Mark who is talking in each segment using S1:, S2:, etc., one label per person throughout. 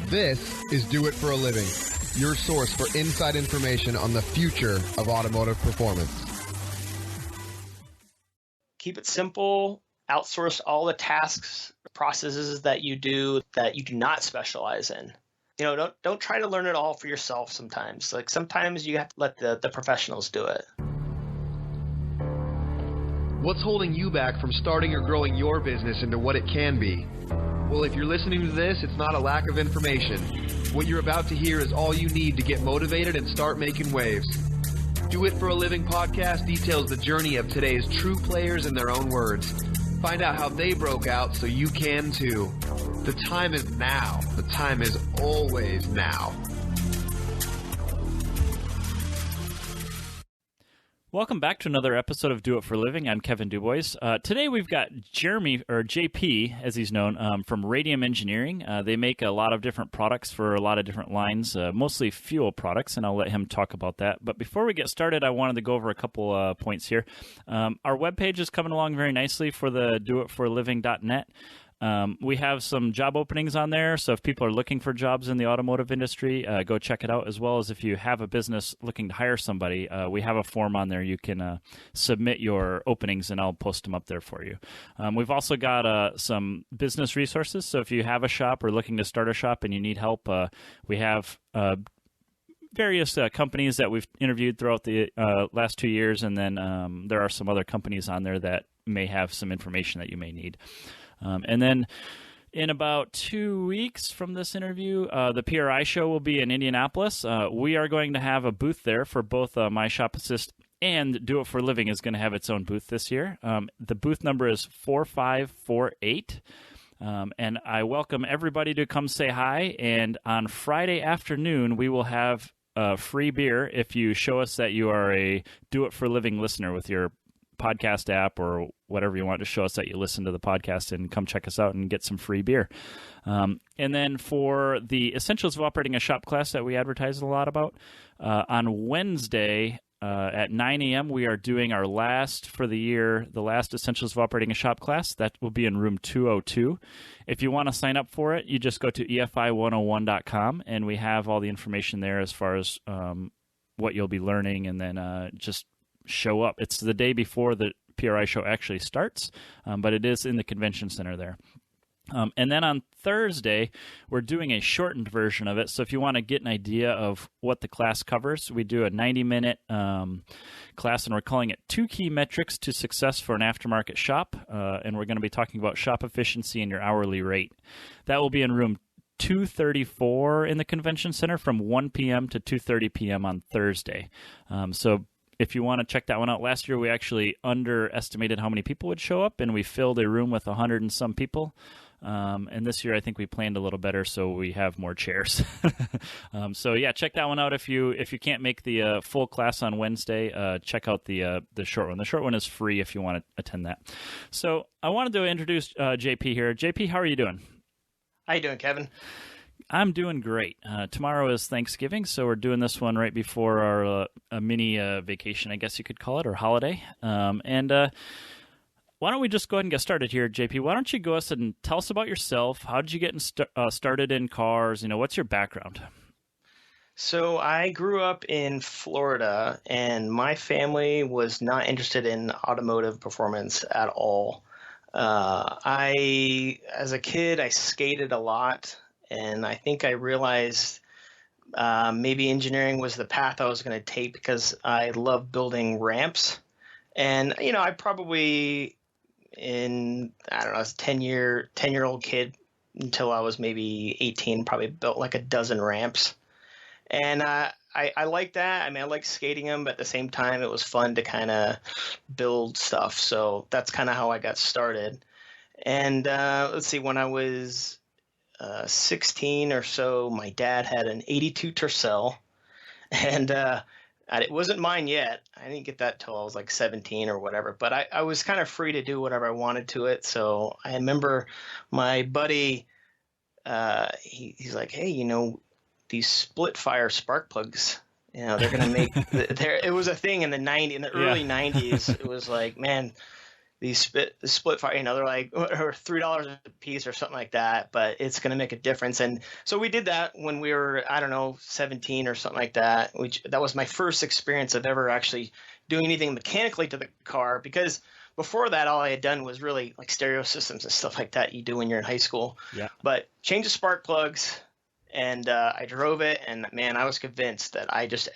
S1: This is Do It For a Living, your source for inside information on the future of automotive performance.
S2: Keep it simple, outsource all the tasks, processes that you do not specialize in. Don't try to learn it all for yourself sometimes. Like sometimes you have to let the professionals do it.
S1: What's holding you back from starting or growing your business into what it can be? Well, if you're listening to this, it's not a lack of information. What you're about to hear is all you need to get motivated and start making waves. Do It For a Living podcast details the journey of today's true players in their own words. Find out how they broke out so you can too. The time is now. The time is always now.
S3: Welcome back to another episode of Do It For a Living. I'm Kevin Dubois. Today we've got Jeremy, or JP as he's known, from Radium Engineering. They make a lot of different products for a lot of different lines, mostly fuel products, and I'll let him talk about that. But before we get started, I wanted to go over a couple points here. Our webpage is coming along very nicely for the doitforaliving.net. We have some job openings on there, so if people are looking for jobs in the automotive industry, go check it out, as well as if you have a business looking to hire somebody, we have a form on there. You can submit your openings, and I'll post them up there for you. We've also got some business resources, so if you have a shop or looking to start a shop and you need help, we have various companies that we've interviewed throughout the last 2 years, and then there are some other companies on there that may have some information that you may need. And then in about 2 weeks from this interview, the PRI show will be in Indianapolis. We are going to have a booth there for both My Shop Assist and Do It For a Living is going to have its own booth this year. The booth number is 4548. And I welcome everybody to come say hi. And on Friday afternoon, we will have free beer if you show us that you are a Do It For a Living listener with your podcast app or whatever you want to show us that you listen to the podcast, and come check us out and get some free beer. And then for the Essentials of Operating a Shop class that we advertise a lot about, on Wednesday at 9 a.m. we are doing our last for the year, the last Essentials of Operating a Shop class. That will be in room 202. If you want to sign up for it, you just go to EFI101.com, and we have all the information there as far as what you'll be learning, and then just show up. It's the day before the PRI show actually starts, but it is in the convention center there. And then on Thursday, we're doing a shortened version of it. So if you want to get an idea of what the class covers, we do a 90-minute class, and we're calling it 2 Key Metrics to Success for an Aftermarket Shop. And we're going to be talking about shop efficiency and your hourly rate. That will be in room 234 in the convention center from 1 p.m. to 2:30 p.m. on Thursday. So if you want to check that one out, last year we actually underestimated how many people would show up, and we filled a room with 100 and some people. And this year I think we planned a little better, so we have more chairs. So yeah, check that one out. If you can't make the full class on Wednesday, check out the short one. The short one is free if you want to attend that. So I wanted to introduce JP here. JP, how are you doing?
S2: How you doing, Kevin?
S3: I'm doing great. Tomorrow is Thanksgiving, so we're doing this one right before our a mini vacation, I guess you could call it, or holiday. And why don't we just go ahead and get started here, JP? Why don't you go ahead and tell us about yourself? How did you get started in cars? What's your background?
S2: So I grew up in Florida, and my family was not interested in automotive performance at all. As a kid, I skated a lot. And I think I realized maybe engineering was the path I was going to take because I love building ramps. And, I probably as a 10-year-old kid until I was maybe 18, probably built like a dozen ramps. And I like that. I mean, I like skating them, but at the same time, it was fun to kind of build stuff. So that's kind of how I got started. And let's see, when I was 16 or so, my dad had an 82 Tercel, and it wasn't mine yet. I didn't get that till I was like 17 or whatever, but I was kind of free to do whatever I wanted to it. So I remember my buddy, he's like, hey, these split fire spark plugs, they're going to make it was a thing in the early 90s. It was like, man, split fire, they're like or $3 a piece or something like that, but it's going to make a difference. And so we did that when we were, I don't know, 17 or something like that, which that was my first experience of ever actually doing anything mechanically to the car, because before that, all I had done was really like stereo systems and stuff like that you do when you're in high school.
S3: Yeah.
S2: But change the spark plugs, and I drove it, and man, I was convinced that I just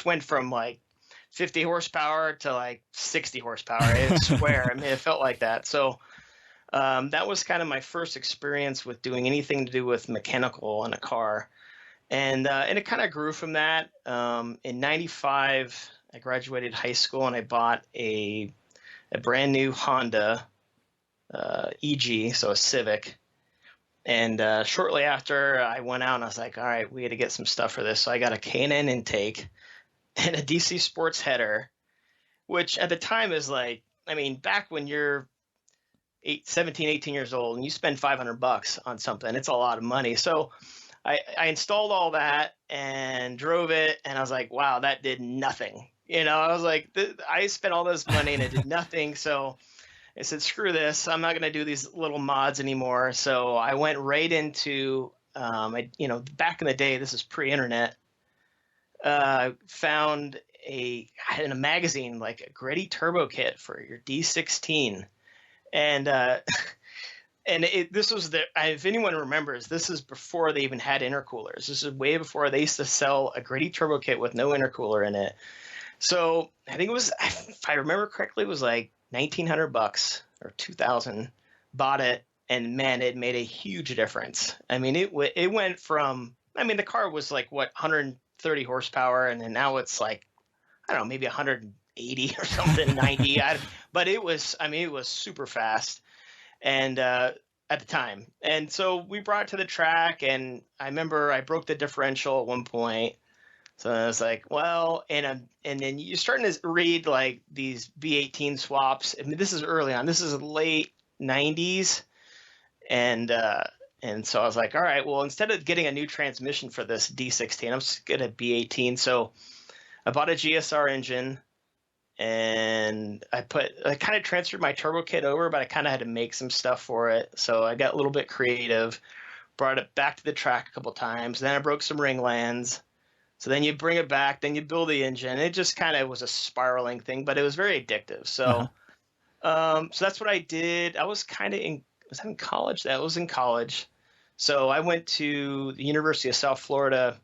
S2: went from like 50 horsepower to like 60 horsepower. I swear. I mean, it felt like that. So that was kind of my first experience with doing anything to do with mechanical in a car. And it kind of grew from that. In 95, I graduated high school and I bought a brand new Honda EG, so a Civic. And shortly after, I went out and I was like, all right, we got to get some stuff for this. So I got a K&N intake and a DC Sports header, which at the time is like, I mean, back when you're 17, 18 years old and you spend $500 on something, it's a lot of money. So I installed all that and drove it, and I was like, wow, that did nothing. I was like, I spent all this money and it did nothing. So I said, screw this. I'm not going to do these little mods anymore. So I went right into, back in the day, this is pre-internet, found in a magazine like a gritty turbo kit for your D16, and this was if anyone remembers, this is before they even had intercoolers. This is way before they used to sell a gritty turbo kit with no intercooler in it. So I think it was, if I remember correctly, it was like $1,900 or $2,000. Bought it, and man, it made a huge difference. I mean, it went from, the car was like 130 horsepower, and then now it's like, I don't know, maybe 180 or something, 90. But it was super fast, and at the time. And so we brought it to the track, and I remember I broke the differential at one point. So I was like, well, and then you're starting to read like these V18 swaps. I mean, this is early on. This is late 90s, and so I was like, all right, well, instead of getting a new transmission for this D16, I'm just gonna B18. So I bought a GSR engine, and I kind of transferred my turbo kit over, but I kind of had to make some stuff for it. So I got a little bit creative, brought it back to the track a couple times. Then I broke some ringlands. So then you bring it back, then you build the engine. It just kind of was a spiraling thing, but it was very addictive. So, so that's what I did. I was kind of was that in college? That was in college. So I went to the University of South Florida,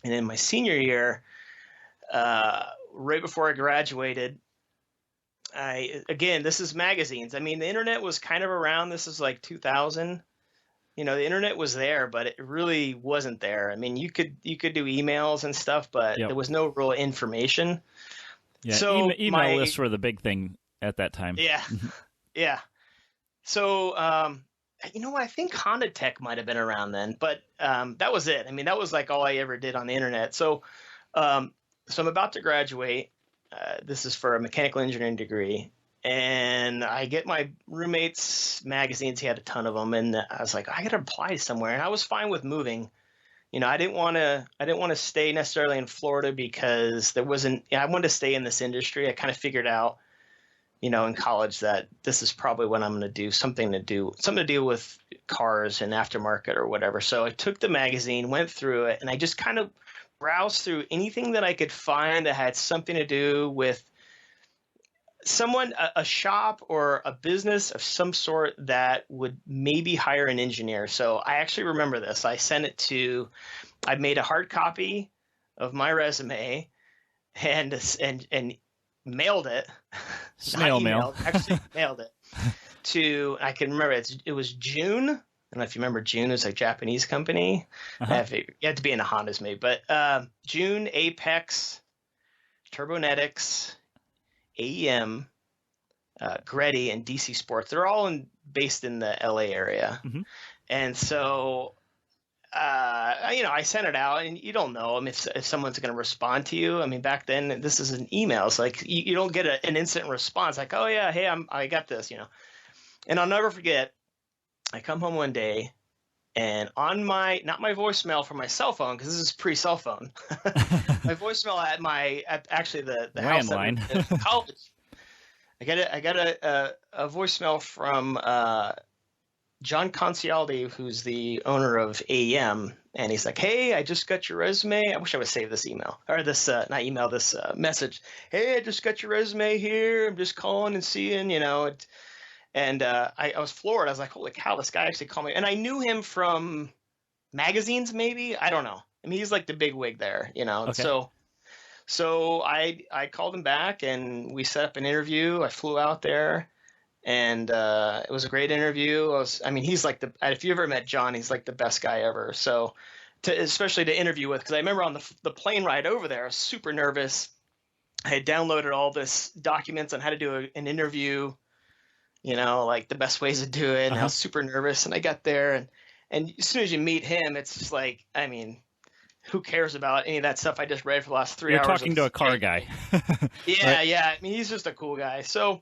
S2: and in my senior year, right before I graduated, this is magazines. I mean, the internet was kind of around. This is like 2000. The internet was there, but it really wasn't there. I mean, you could do emails and stuff, but there was no real information.
S3: Yeah,
S2: so
S3: email lists were the big thing at that time.
S2: Yeah, yeah. So, what? I think Honda Tech might have been around then, but that was it. I mean, that was like all I ever did on the internet. So, I'm about to graduate. This is for a mechanical engineering degree. And I get my roommate's magazines. He had a ton of them, and I was like, I got to apply somewhere. And I was fine with moving. I didn't want to stay necessarily in Florida because I wanted to stay in this industry. I kind of figured out, in college that this is probably what I'm going to do, something to do with cars and aftermarket or whatever. So I took the magazine, went through it, and I just kind of browsed through anything that I could find that had something to do with someone, a shop or a business of some sort that would maybe hire an engineer. So I actually remember this. I made a hard copy of my resume and mailed it.
S3: Snail mail.
S2: Actually mailed it to, I can remember it was June. I don't know if you remember June. It was a Japanese company. You had to be in the Hondas maybe, but June, Apex, Turbonetics, AEM, Greddy, and DC Sports. They're all based in the LA area. Mm-hmm. And so, I sent it out, and you don't know if someone's going to respond to you. I mean, back then, this is an email. It's like you don't get an instant response like, oh, yeah, hey, I got this, And I'll never forget, I come home one day, and on not my voicemail from my cell phone, because this is pre-cell phone, my voicemail at actually the house
S3: landline.
S2: College, I got a voicemail from John Concialdi, who's the owner of AEM, and he's like, "Hey, I just got your resume. I wish I would save this email or this not email, this message. Hey, I just got your resume here. I'm just calling and seeing, you know." And I was floored. I was like, "Holy cow, this guy actually called me!" And I knew him from magazines, maybe. I don't know. I mean, he's like the big wig there, you know.
S3: Okay.
S2: So I called him back and we set up an interview. I flew out there. And it was a great interview. I mean, he's like if you ever met John, he's like the best guy ever. So, especially to interview with, because I remember on the plane ride over there, I was super nervous. I had downloaded all this documents on how to do an interview, you know, like the best ways to do it. And I was super nervous. And I got there, and as soon as you meet him, it's just like, I mean, who cares about any of that stuff I just read for the last 3 hours?
S3: You're talking to a car guy.
S2: Yeah,
S3: right?
S2: yeah. I mean, he's just a cool guy. So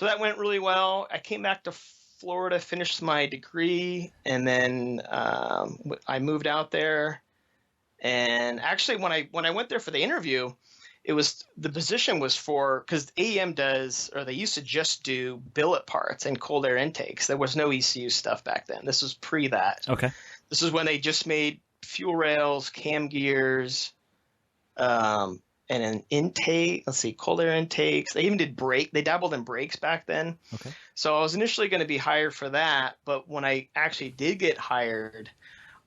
S2: that went really well. I came back to Florida, finished my degree, and then I moved out there. And actually, when I went there for the interview, the position was for, because AEM does, or they used to just do billet parts and cold air intakes. There was no ECU stuff back then. This was pre that.
S3: Okay.
S2: This is when they just made fuel rails, cam gears, and an intake, let's see, cold air intakes. They even did they dabbled in brakes back then.
S3: Okay.
S2: So I was initially going to be hired for that, but when I actually did get hired,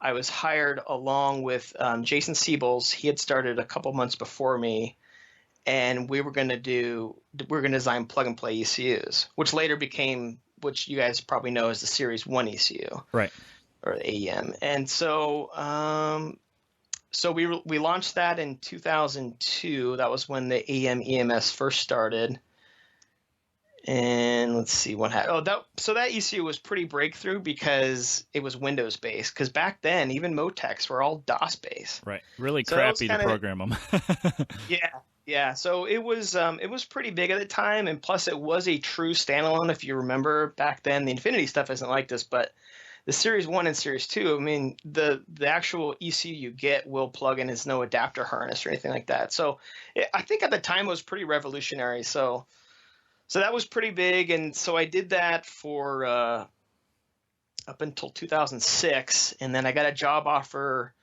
S2: I was hired along with Jason Siebels. He had started a couple months before me, and we were going to design plug and play ECUs, which later became, which you guys probably know as the Series 1 ECU.
S3: Right.
S2: Or AEM. And so so we launched that in 2002. That was when the AEM EMS first started. And let's see what happened. So that ECU was pretty breakthrough because it was Windows based. Because back then, even Motecs were all DOS based.
S3: Right. Really crappy to program them.
S2: Yeah. So it was pretty big at the time, and plus it was a true standalone. If you remember back then, the Infinity stuff isn't like this, but the Series 1 and Series 2, I mean, the actual ECU you get will plug in as no adapter harness or anything like that. So I think at the time it was pretty revolutionary. So that was pretty big. And so I did that for up until 2006. And then I got a job offer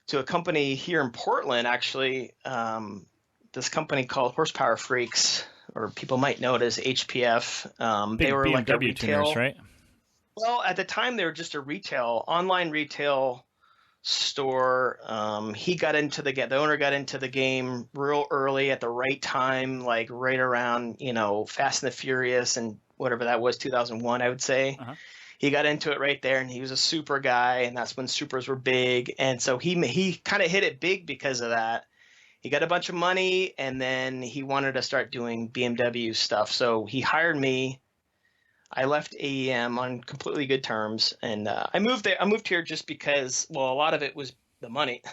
S2: to a company here in Portland, actually, this company called Horsepower Freaks, or people might know it as HPF. They were
S3: BMW
S2: like a retail,
S3: tuners, right?
S2: Well, at the time, they were just a online retail store. The owner got into the game real early at the right time, like right around, you know, Fast and the Furious and whatever that was, 2001, I would say.
S3: Uh-huh.
S2: He got into it right there, and he was a super guy, and that's when supers were big. And so he kind of hit it big because of that. He got a bunch of money, and then he wanted to start doing BMW stuff. So he hired me. I left AEM on completely good terms, and I moved there. I moved here just because, well, a lot of it was the money,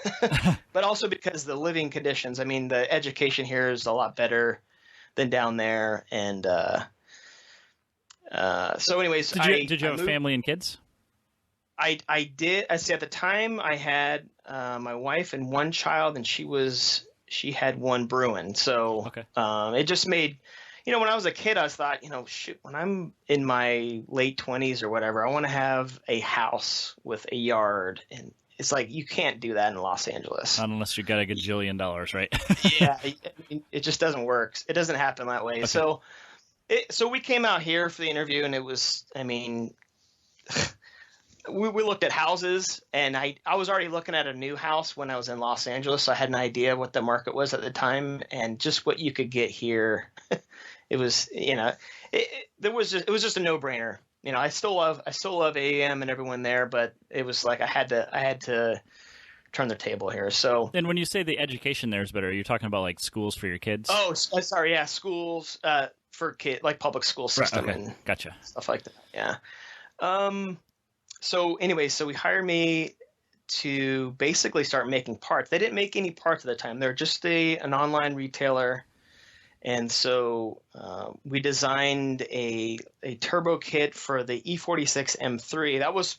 S2: but also because the living conditions. I mean, the education here is a lot better than down there, and so, anyways,
S3: did you have a family and kids?
S2: I did. I see. At the time, I had my wife and one child, and she had one brewing. So
S3: okay.
S2: It just made. You know, when I was a kid, I thought, you know, shoot, when I'm in my late 20s or whatever, I want to have a house with a yard. And it's like, you can't do that in Los Angeles.
S3: Not unless you got a gajillion dollars, right?
S2: Yeah, it just doesn't work. It doesn't happen that way. Okay. So we came out here for the interview, and it was, I mean, we looked at houses, and I was already looking at a new house when I was in Los Angeles. So I had an idea what the market was at the time and just what you could get here. It was, you know, it was just a no-brainer. You know, I still love AEM and everyone there, but it was like I had to turn the table here. So. And
S3: when you say the education there is better, are you talking about like schools for your kids?
S2: Oh, sorry, yeah, schools for kids, like public school system.
S3: Right, okay.
S2: And
S3: gotcha.
S2: Stuff like that. Yeah. So anyway, so we hired me to basically start making parts. They didn't make any parts at the time. They're just an online retailer. And so we designed a turbo kit for the E46 M3. That was,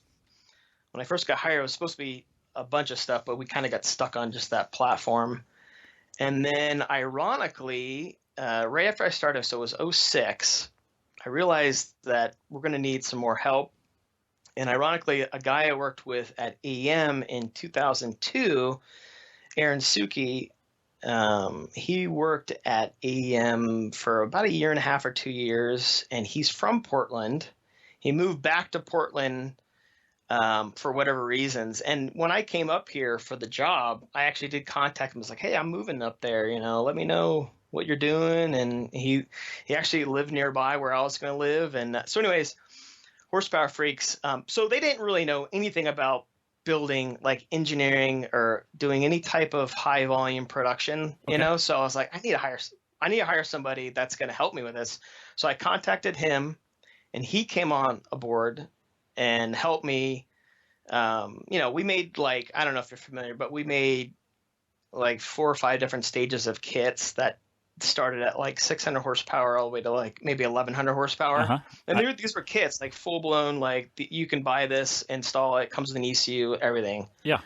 S2: when I first got hired, it was supposed to be a bunch of stuff, but we kind of got stuck on just that platform. And then ironically, right after I started, so it was '06, I realized that we're going to need some more help. And ironically, a guy I worked with at AEM in 2002, Aaron Suki, he worked at AEM for about a year and a half or 2 years, and he's from Portland. He moved back to Portland for whatever reasons. And when I came up here for the job, I actually did contact him. I was like, hey, I'm moving up there, let me know what you're doing. And he actually lived nearby where I was going to live. And so anyways, Horsepower Freaks. So they didn't really know anything about building, like engineering or doing any type of high volume production, So I was like, I need to hire somebody that's going to help me with this. So I contacted him, and he came on aboard and helped me. We made I don't know if you're familiar, but we made like 4 or 5 different stages of kits that started at like 600 horsepower all the way to like maybe 1100 horsepower.
S3: Uh-huh.
S2: And these were kits, like full blown, you can buy this, install it, comes with an ECU, everything.
S3: Yeah.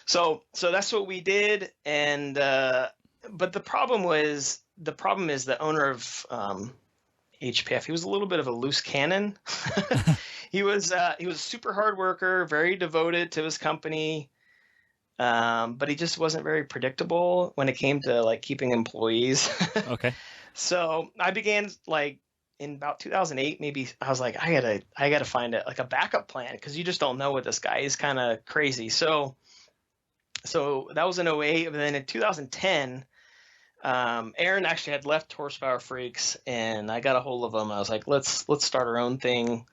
S2: So that's what we did. And, but the problem is the owner of, HPF, he was a little bit of a loose cannon. He was a super hard worker, very devoted to his company. But he just wasn't very predictable when it came to like keeping employees.
S3: Okay.
S2: So I began in about 2008, maybe I was like, I gotta find a backup plan, because you just don't know with this guy. He's kind of crazy. So that was in '08. And then in 2010, Aaron actually had left Horsepower Freaks, and I got a hold of him. I was like, let's start our own thing.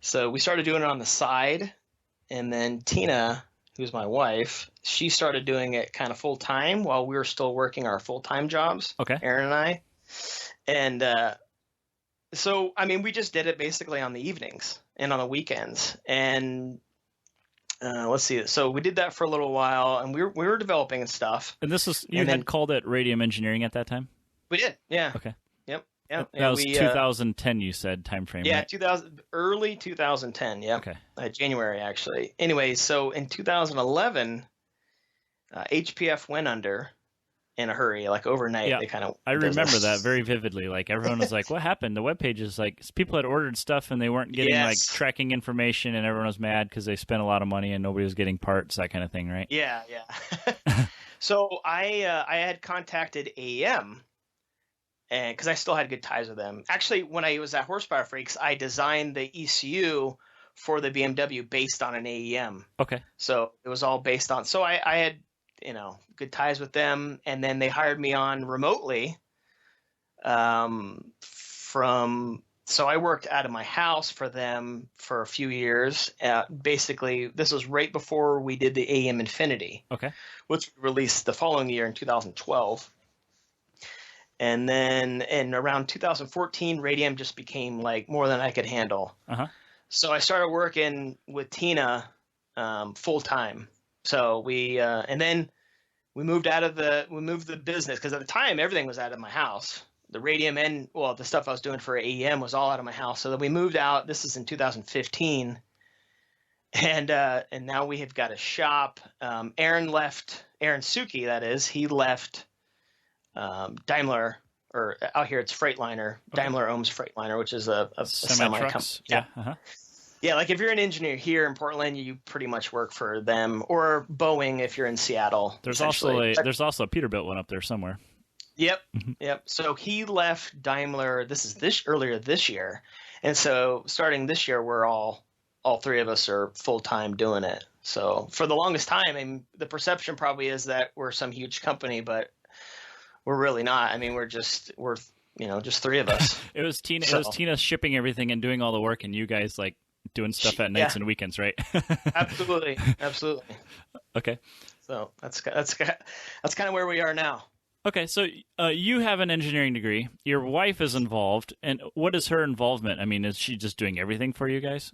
S2: So we started doing it on the side, and then Tina, who's my wife, she started doing it kind of full time while we were still working our full time jobs.
S3: Okay.
S2: Aaron and I. And so, I mean, we just did it basically on the evenings and on the weekends. And let's see. So we did that for a little while, and we were developing and stuff.
S3: And this is, you had called it Radium Engineering at that time?
S2: We did. Yeah.
S3: Okay.
S2: Yep. Yeah.
S3: That was 2010, you said, time frame.
S2: Yeah,
S3: right?
S2: early 2010. Yeah.
S3: Okay.
S2: January, actually. Anyway, so in 2011, HPF went under in a hurry, like overnight.
S3: Yeah,
S2: they kind of.
S3: I remember that very vividly. Like everyone was like, "What happened?" The webpage is like people had ordered stuff and they weren't getting like tracking information, and everyone was mad because they spent a lot of money and nobody was getting parts, that kind of thing, right?
S2: Yeah, yeah. So I had contacted AEM. And because I still had good ties with them. Actually, when I was at Horsepower Freaks, I designed the ECU for the BMW based on an AEM.
S3: Okay.
S2: So it was all based on. So I had, good ties with them, and then they hired me on remotely. So I worked out of my house for them for a few years. Basically, this was right before we did the AEM Infinity.
S3: Okay.
S2: Which we released the following year in 2012. And then in around 2014, Radium just became like more than I could handle.
S3: Uh-huh.
S2: So I started working with Tina full time. So and then we moved the business, because at the time everything was out of my house. The Radium and the stuff I was doing for AEM was all out of my house. So then we moved out. This is in 2015, and now we have got a shop. Aaron Suki, that is, he left. Daimler, or out here it's Freightliner. Okay. Daimler owns Freightliner, which is a semi company.
S3: Yeah. Uh-huh.
S2: Yeah, like if you're an engineer here in Portland, you pretty much work for them, or Boeing if you're in Seattle.
S3: There's also a Peterbilt one up there somewhere.
S2: Yep. Yep. So he left Daimler. Earlier this year, and so starting this year, we're all three of us are full time doing it. So for the longest time, the perception probably is that we're some huge company, but we're really not. I mean, we're just three of us.
S3: It was Tina shipping everything and doing all the work, and you guys like doing stuff at nights and weekends, right?
S2: Absolutely.
S3: Okay.
S2: So that's kind of where we are now.
S3: Okay, so you have an engineering degree. Your wife is involved, and what is her involvement? I mean, is she just doing everything for you guys?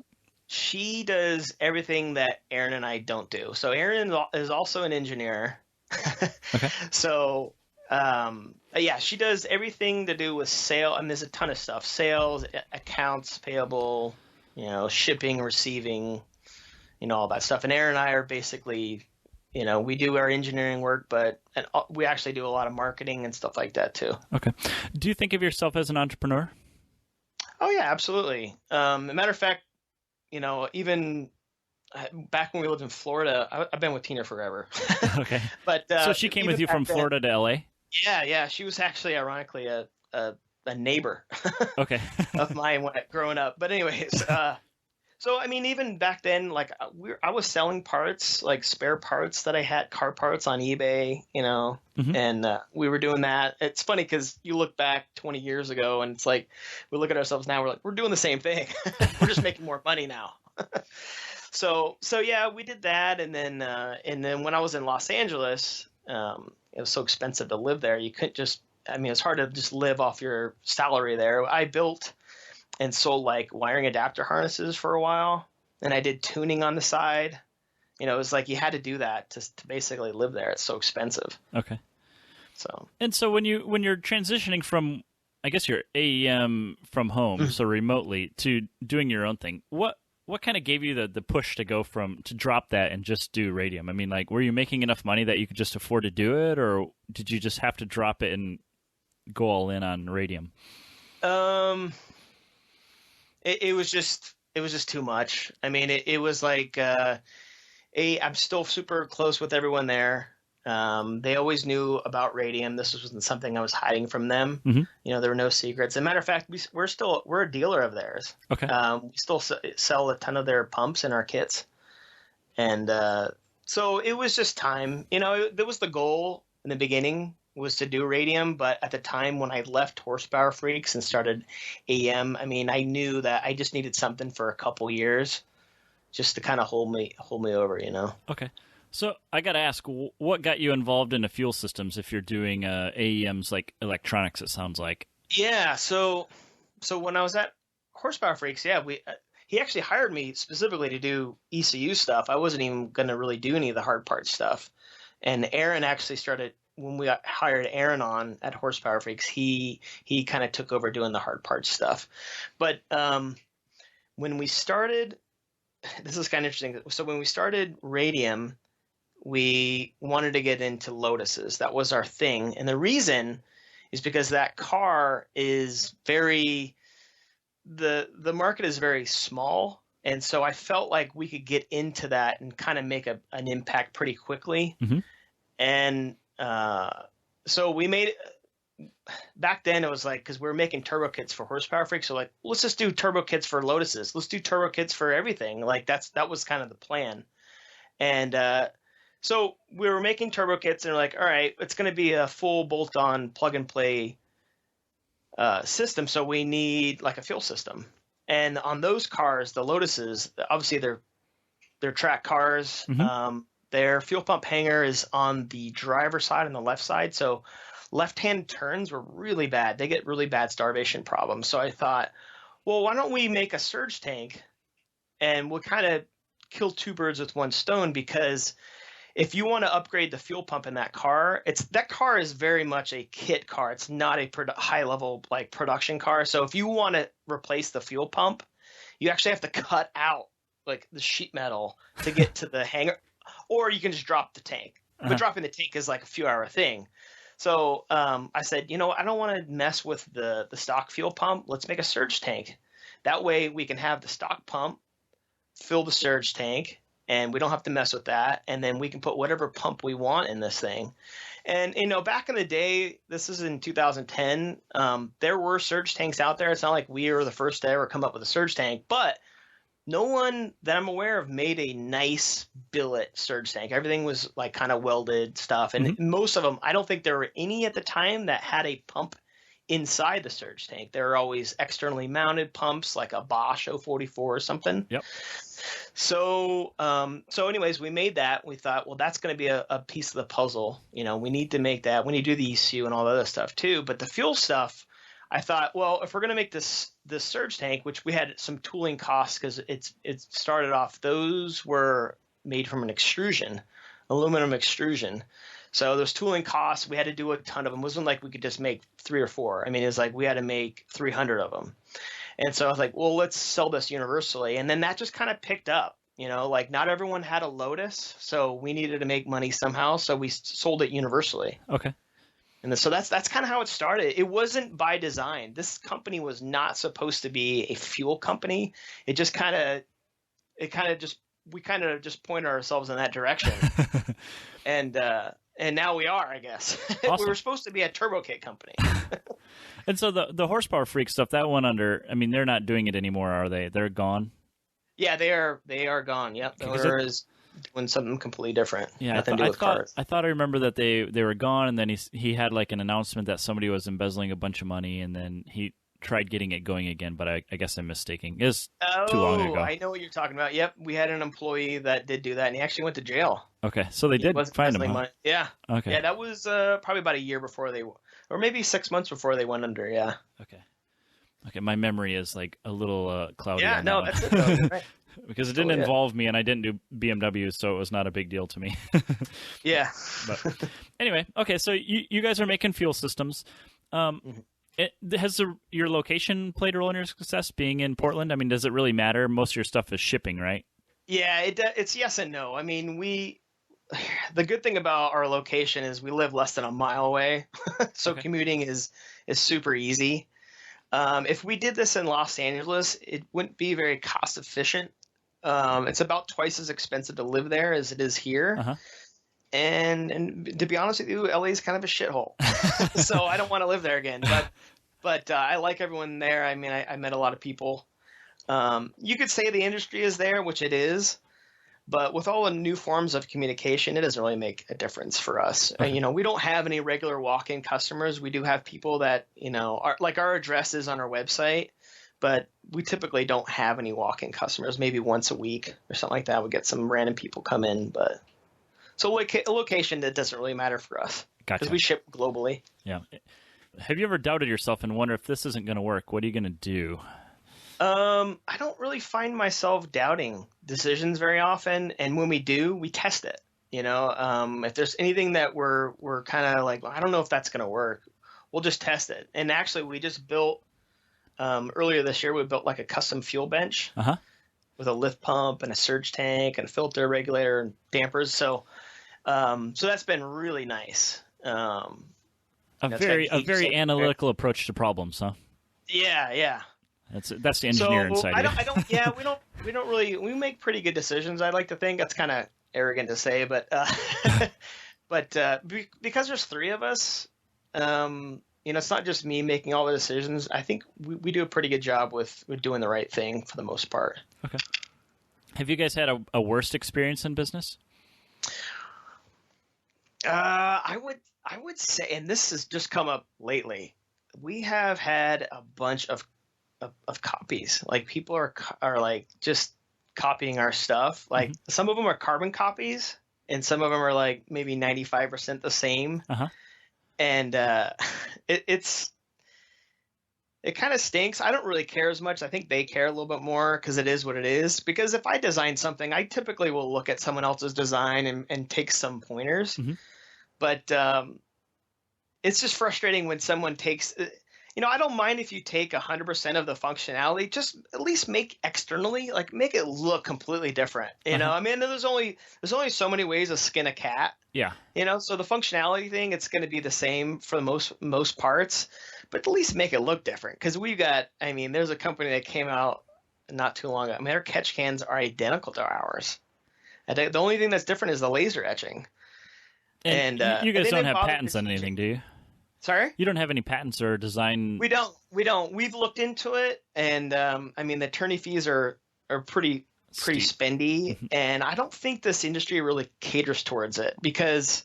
S2: She does everything that Aaron and I don't do. So Aaron is also an engineer.
S3: Okay.
S2: So. She does everything to do with sale, and there's a ton of stuff: sales, accounts payable, shipping, receiving, all that stuff. And Aaron and I are basically, we do our engineering work, but we actually do a lot of marketing and stuff like that too.
S3: Okay. Do you think of yourself as an entrepreneur?
S2: Oh yeah, absolutely. As a matter of fact, even back when we lived in Florida, I've been with Tina forever.
S3: Okay.
S2: But
S3: so she came with you from Florida to LA?
S2: Yeah. She was actually, ironically, a neighbor
S3: okay.
S2: of mine growing up. But anyways, so I mean, even back then, like I was selling parts, like spare parts that I had, car parts on eBay, and we were doing that. It's funny because you look back 20 years ago, and it's like we look at ourselves now. We're like, we're doing the same thing. We're just making more money now. So yeah, we did that, and then when I was in Los Angeles, it was so expensive to live there. You couldn't just. I mean, it's hard to just live off your salary there. I built and sold like wiring adapter harnesses for a while, and I did tuning on the side. It was like you had to do that to basically live there. It's so expensive.
S3: Okay.
S2: So
S3: when you're transitioning from, I guess, your AEM from home, so remotely, to doing your own thing, what kind of gave you the push to drop that and just do Radium? I mean, like, were you making enough money that you could just afford to do it, or did you just have to drop it and go all in on Radium?
S2: It was just too much. I mean, it was like, I'm still super close with everyone there. They always knew about Radium. This wasn't something I was hiding from them.
S3: Mm-hmm.
S2: There were no secrets. As a matter of fact, we're a dealer of theirs.
S3: Okay.
S2: We still sell a ton of their pumps and our kits. And, so it was just time, that was the goal in the beginning, was to do Radium, but at the time when I left Horsepower Freaks and started AM, I mean, I knew that I just needed something for a couple years just to kind of hold me over,
S3: Okay. So I got to ask, what got you involved in the fuel systems if you're doing AEMs like electronics, it sounds like?
S2: Yeah. So when I was at Horsepower Freaks, yeah, he actually hired me specifically to do ECU stuff. I wasn't even going to really do any of the hard part stuff. And Aaron actually started, when we hired Aaron on at Horsepower Freaks, he kind of took over doing the hard parts stuff. But when we started, this is kind of interesting. So when we started Radium, we wanted to get into Lotuses. That was our thing. And the reason is because that car is the market is very small. And so I felt like we could get into that and kind of make an impact pretty quickly.
S3: Mm-hmm.
S2: And so we made back then it was like, because we were making turbo kits for Horsepower Freaks, so like, let's just do turbo kits for Lotuses. Let's do turbo kits for everything. Like that was kind of the plan. And so we were making turbo kits, and we're like, all right, it's going to be a full bolt-on plug-and-play system, so we need like a fuel system. And on those cars, the Lotuses, obviously they're track cars.
S3: Mm-hmm.
S2: Their fuel pump hanger is on the driver's side, on the left side. So left-hand turns were really bad. They get really bad starvation problems. So I thought, well, why don't we make a surge tank, and we'll kind of kill two birds with one stone, because if you want to upgrade the fuel pump in that car is very much a kit car. It's not a high-level like production car. So if you want to replace the fuel pump, you actually have to cut out like the sheet metal to get to the hanger, or you can just drop the tank.
S3: Uh-huh.
S2: But dropping the tank is like a few-hour thing. So I said, I don't want to mess with the stock fuel pump. Let's make a surge tank. That way we can have the stock pump fill the surge tank, and we don't have to mess with that. And then we can put whatever pump we want in this thing. And, back in the day, this is in 2010, there were surge tanks out there. It's not like we were the first to ever come up with a surge tank, but no one that I'm aware of made a nice billet surge tank. Everything was like kind of welded stuff. And
S3: Mm-hmm.
S2: most of them, I don't think there were any at the time that had a pump inside the surge tank. There are always externally mounted pumps, like a Bosch 044 or something.
S3: Yep.
S2: So anyways, we made that. We thought, well, that's going to be a piece of the puzzle. We need to make that. We need to do the ECU and all the other stuff too. But the fuel stuff, I thought, well, if we're going to make this surge tank, which we had some tooling costs because it started off, those were made from an extrusion, aluminum extrusion. So those tooling costs, we had to do a ton of them. It wasn't like we could just make 3 or 4. I mean, it's like we had to make 300 of them. And so I was like, well, let's sell this universally. And then that just kind of picked up. Like not everyone had a Lotus, so we needed to make money somehow, so we sold it universally.
S3: Okay.
S2: And so that's kind of how it started. It wasn't by design. This company was not supposed to be a fuel company. We kind of just pointed ourselves in that direction. And now we are, I guess.
S3: Awesome.
S2: We were supposed to be a TurboK company.
S3: And so the horsepower freak stuff, that went under, I mean, they're not doing it anymore, are they? They're gone?
S2: Yeah, they are gone. Yep. The owner is doing something completely different.
S3: Yeah,
S2: Nothing to do with cars.
S3: I thought I remember that they were gone, and then he had like an announcement that somebody was embezzling a bunch of money, and then he tried getting it going again, but I guess I'm mistaking. It was too long ago.
S2: I know what you're talking about. Yep, we had an employee that did do that, and he actually went to jail.
S3: Okay, so they did find him, huh?
S2: Yeah.
S3: Okay.
S2: Yeah, that was probably about a year before or maybe 6 months before they went under, yeah.
S3: Okay, my memory is like a little cloudy.
S2: Yeah, no, that's it, though. Right.
S3: Because it didn't involve me, and I didn't do BMW, so it was not a big deal to me.
S2: Yeah.
S3: But anyway, okay, so you guys are making fuel systems. Has your location played a role in your success, being in Portland? I mean, does it really matter? Most of your stuff is shipping, right?
S2: Yeah, it's yes and no. I mean, the good thing about our location is we live less than a mile away, so commuting is super easy. If we did this in Los Angeles, it wouldn't be very cost efficient. It's about twice as expensive to live there as it is here.
S3: Uh-huh.
S2: And to be honest with you, LA is kind of a shithole. So I don't want to live there again. But I like everyone there. I mean, I met a lot of people. You could say the industry is there, which it is. But with all the new forms of communication, it doesn't really make a difference for us.
S3: Okay.
S2: We don't have any regular walk-in customers. We do have people that, our address is on our website, but we typically don't have any walk-in customers. Maybe once a week or something like that. We get some random people come in, but so location, that doesn't really matter for us.
S3: Gotcha.
S2: Because we ship globally.
S3: Yeah. Have you ever doubted yourself and wonder if this isn't going to work? What are you going to do?
S2: I don't really find myself doubting decisions very often, and when we do, we test it. If there's anything that we're kind of like, well, I don't know if that's going to work, we'll just test it. And actually, we just built earlier this year. We built like a custom fuel bench with a lift pump and a surge tank and a filter regulator and dampers. So that's been really nice.
S3: A very analytical approach to problems, huh?
S2: Yeah.
S3: That's the engineer inside you.
S2: We make pretty good decisions. I like to think. That's kind of arrogant to say, but because there's three of us, it's not just me making all the decisions. I think we do a pretty good job with doing the right thing for the most part.
S3: Okay. Have you guys had a worst experience in business?
S2: I would say, and this has just come up lately, we have had a bunch of copies. Like people are like just copying our stuff. Like some of them are carbon copies, and some of them are like maybe 95% the same. And it kind of stinks. I don't really care as much. I think they care a little bit more because it is what it is. Because if I design something, I typically will look at someone else's design and take some pointers. But it's just frustrating when someone takes. I don't mind if you take 100% of the functionality. Just at least make externally, like make it look completely different. I mean, there's only so many ways to skin a cat.
S3: Yeah.
S2: So the functionality thing, it's going to be the same for the most parts, but at least make it look different. Because there's a company that came out not too long ago. I mean, their catch cans are identical to ours. The only thing that's different is the laser etching. And
S3: you guys don't have patents on anything, do you?
S2: Sorry?
S3: You don't have any patents or design?
S2: We don't. We've looked into it, and the attorney fees are pretty spendy, and I don't think this industry really caters towards it because,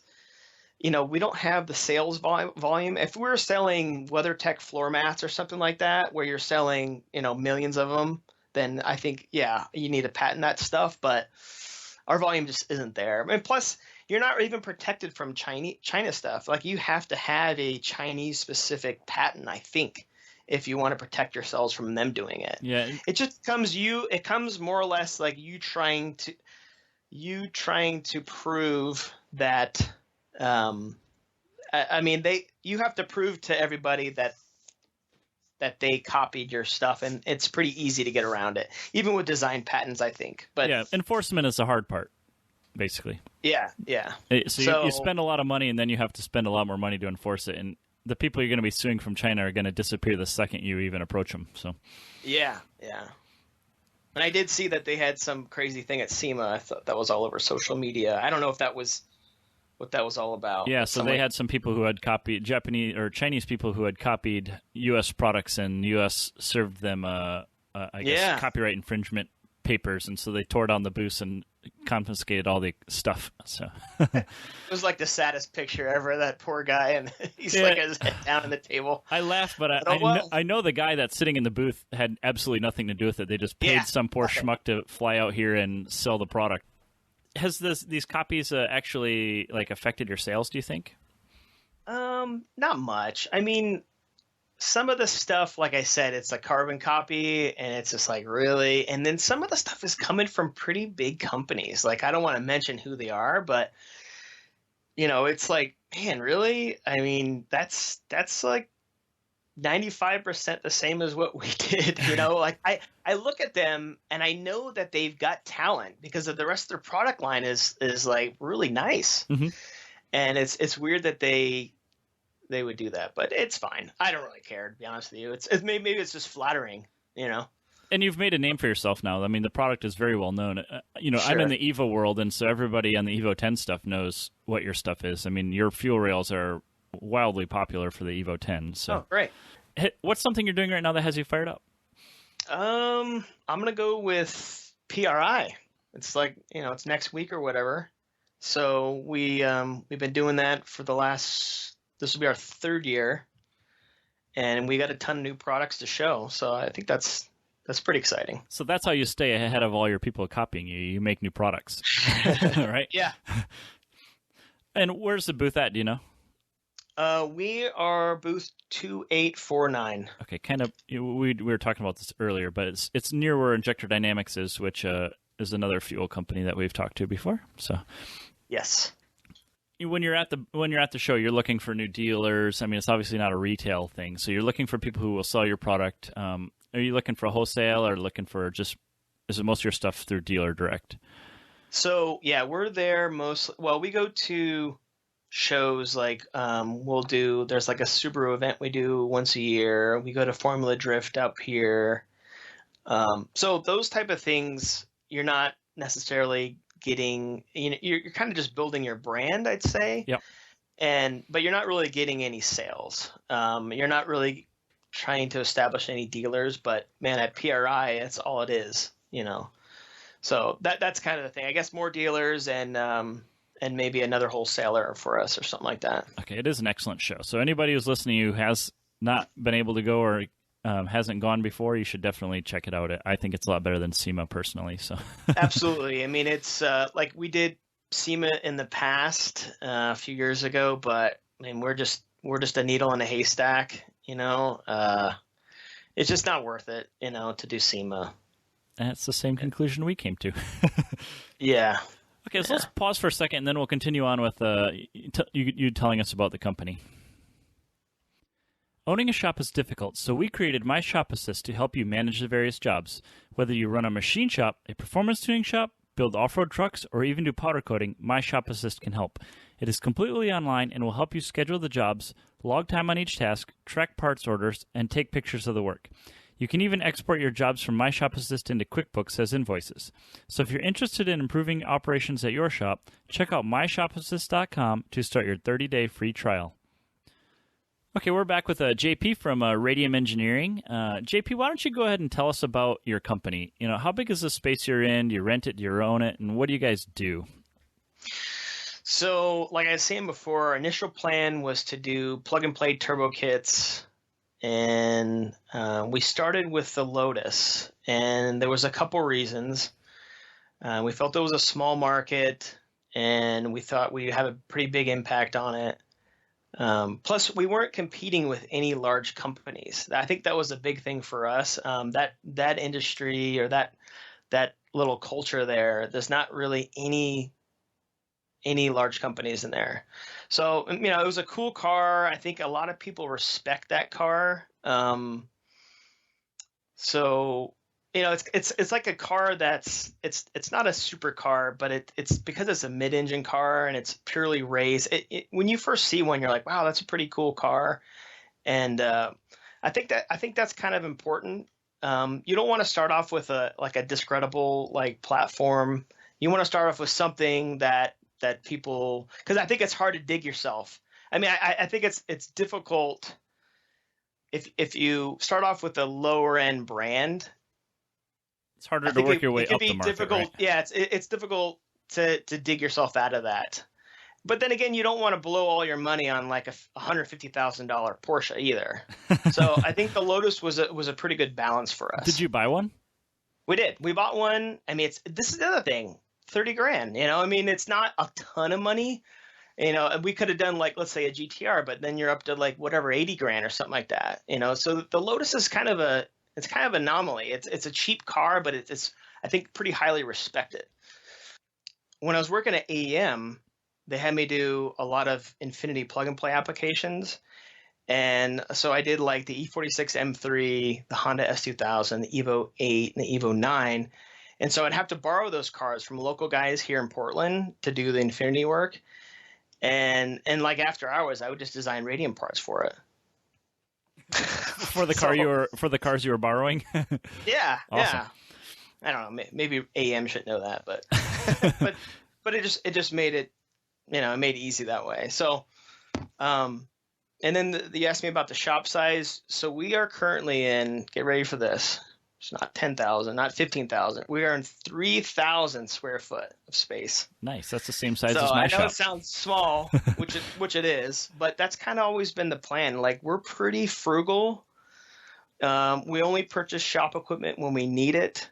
S2: we don't have the sales volume. If we're selling WeatherTech floor mats or something like that, where you're selling, millions of them, then I think, yeah, you need to patent that stuff, but our volume just isn't there. And plus, you're not even protected from China stuff. Like you have to have a Chinese specific patent, I think, if you want to protect yourselves from them doing it.
S3: Yeah.
S2: It just comes it comes more or less like you trying to prove that you have to prove to everybody that that they copied your stuff, and it's pretty easy to get around it, even with design patents, I think. But
S3: yeah, enforcement is the hard part, basically.
S2: yeah.
S3: So you spend a lot of money, and then you have to spend a lot more money to enforce it. And the people you're going to be suing from China are going to disappear the second you even approach them. So
S2: yeah. And I did see that they had some crazy thing at SEMA. I thought that was all over social media. I don't know if that was what that was all about.
S3: Yeah, so they had some people who had copied Japanese or Chinese people who had copied U.S. products, and U.S. served them, I guess, copyright infringement papers, and so they tore down the booths and confiscated all the stuff. So
S2: it was like the saddest picture ever. That poor guy, and he's like his head down on the table.
S3: I laugh, but I know the guy that's sitting in the booth had absolutely nothing to do with it. They just paid some poor schmuck to fly out here and sell the product. Has these copies actually like affected your sales, do you think?
S2: Not much. I mean, some of the stuff, like I said, it's a carbon copy, and it's just like, really? And then some of the stuff is coming from pretty big companies. Like, I don't want to mention who they are, but it's like, man, really? I mean, that's like 95% the same as what we did. Like I look at them and I know that they've got talent because of the rest of their product line is like really nice.
S3: Mm-hmm.
S2: And it's weird that they would do that, but it's fine. I don't really care, to be honest with you. It's maybe it's just flattering,
S3: And you've made a name for yourself now. I mean, the product is very well known.
S2: Sure.
S3: I'm in the Evo world, and so everybody on the Evo 10 stuff knows what your stuff is. I mean, your fuel rails are wildly popular for the Evo 10. So.
S2: Oh, great.
S3: What's something you're doing right now that has you fired up?
S2: I'm gonna go with PRI. It's like it's next week or whatever. So we've been doing that for this will be our third year, and we got a ton of new products to show. So I think that's pretty exciting.
S3: So that's how you stay ahead of all your people copying you. You make new products, right?
S2: Yeah.
S3: And where's the booth at? Do you know?
S2: We are booth 2849.
S3: Okay, kind of. We were talking about this earlier, but it's near where Injector Dynamics is, which is another fuel company that we've talked to before. So,
S2: yes.
S3: When you're at the show, you're looking for new dealers. I mean, it's obviously not a retail thing, so you're looking for people who will sell your product. Are you looking for a wholesale, or looking for is it most of your stuff through dealer direct?
S2: So yeah, we're there mostly. Well, we go to shows like there's like a Subaru event we do once a year. We go to Formula Drift up here. So those type of things, you're not necessarily getting, you're kind of just building your brand, I'd say.
S3: Yep.
S2: But you're not really getting any sales. You're not really trying to establish any dealers, but man, at PRI, that's all it is, So that's kind of the thing. I guess more dealers and maybe another wholesaler for us or something like that.
S3: Okay, it is an excellent show. So anybody who's listening who has not been able to go or hasn't gone before, you should definitely check it out. I think it's a lot better than SEMA personally. So
S2: Absolutely. I mean, it's like we did SEMA in the past a few years ago, but I mean, we're just a needle in a haystack. It's just not worth it, to do SEMA.
S3: That's the same conclusion we came to.
S2: Yeah.
S3: Okay, so let's pause for a second, and then we'll continue on with you telling us about the company. Owning a shop is difficult, so we created My Shop Assist to help you manage the various jobs. Whether you run a machine shop, a performance tuning shop, build off-road trucks, or even do powder coating, My Shop Assist can help. It is completely online and will help you schedule the jobs, log time on each task, track parts orders, and take pictures of the work. You can even export your jobs from My Shop Assist into QuickBooks as invoices. So if you're interested in improving operations at your shop, check out myshopassist.com to start your 30-day free trial. Okay, we're back with JP from Radium Engineering. JP, why don't you go ahead and tell us about your company? How big is the space you're in? Do you rent it? Do you own it? And what do you guys do?
S2: So, like I was saying before, our initial plan was to do plug-and-play turbo kits, and we started with the Lotus, and there was a couple reasons. We felt it was a small market, and we thought we'd have a pretty big impact on it. Plus, we weren't competing with any large companies. I think that was a big thing for us. That industry or that little culture there's not really any large companies in there. So, it was a cool car. I think a lot of people respect that car. So, it's like a car that's it's not a supercar, but it's because it's a mid-engine car and it's purely race. When you first see one, you're like, wow, that's a pretty cool car. And I think that's kind of important. You don't want to start off with a discreditable platform. You want to start off with something that people, because I think it's hard to dig yourself. I mean, I think it's difficult if you start off with a lower end brand.
S3: It's harder to work your way up the market.
S2: Difficult,
S3: right?
S2: Yeah, it's difficult to dig yourself out of that. But then again, you don't want to blow all your money on like a $150,000 Porsche either. So I think the Lotus was a pretty good balance for us.
S3: Did you buy one?
S2: We did. We bought one. I mean, this is the other thing. 30 grand. I mean, it's not a ton of money. We could have done let's say a GTR, but then you're up to whatever 80 grand or something like that. So the Lotus is kind of an anomaly. It's a cheap car, but it's I think pretty highly respected. When I was working at AEM, they had me do a lot of Infinity plug and play applications. And so I did the E46 M3, the Honda S2000, the Evo 8, and the Evo 9. And so I'd have to borrow those cars from local guys here in Portland to do the Infinity work. And after hours, I would just design Radium parts for it.
S3: For the cars you were borrowing?
S2: Yeah,
S3: awesome.
S2: Yeah. I don't know. Maybe AEM should know that, but but it just made it, it made it easy that way. So, and then you asked me about the shop size. So we are currently in, get ready for this. It's not 10,000, not 15,000. We are in 3,000 square foot of space.
S3: Nice. That's the same size as
S2: I
S3: my
S2: know
S3: shop.
S2: it sounds small, which it is, but that's kind of always been the plan. We're pretty frugal. We only purchase shop equipment when we need it.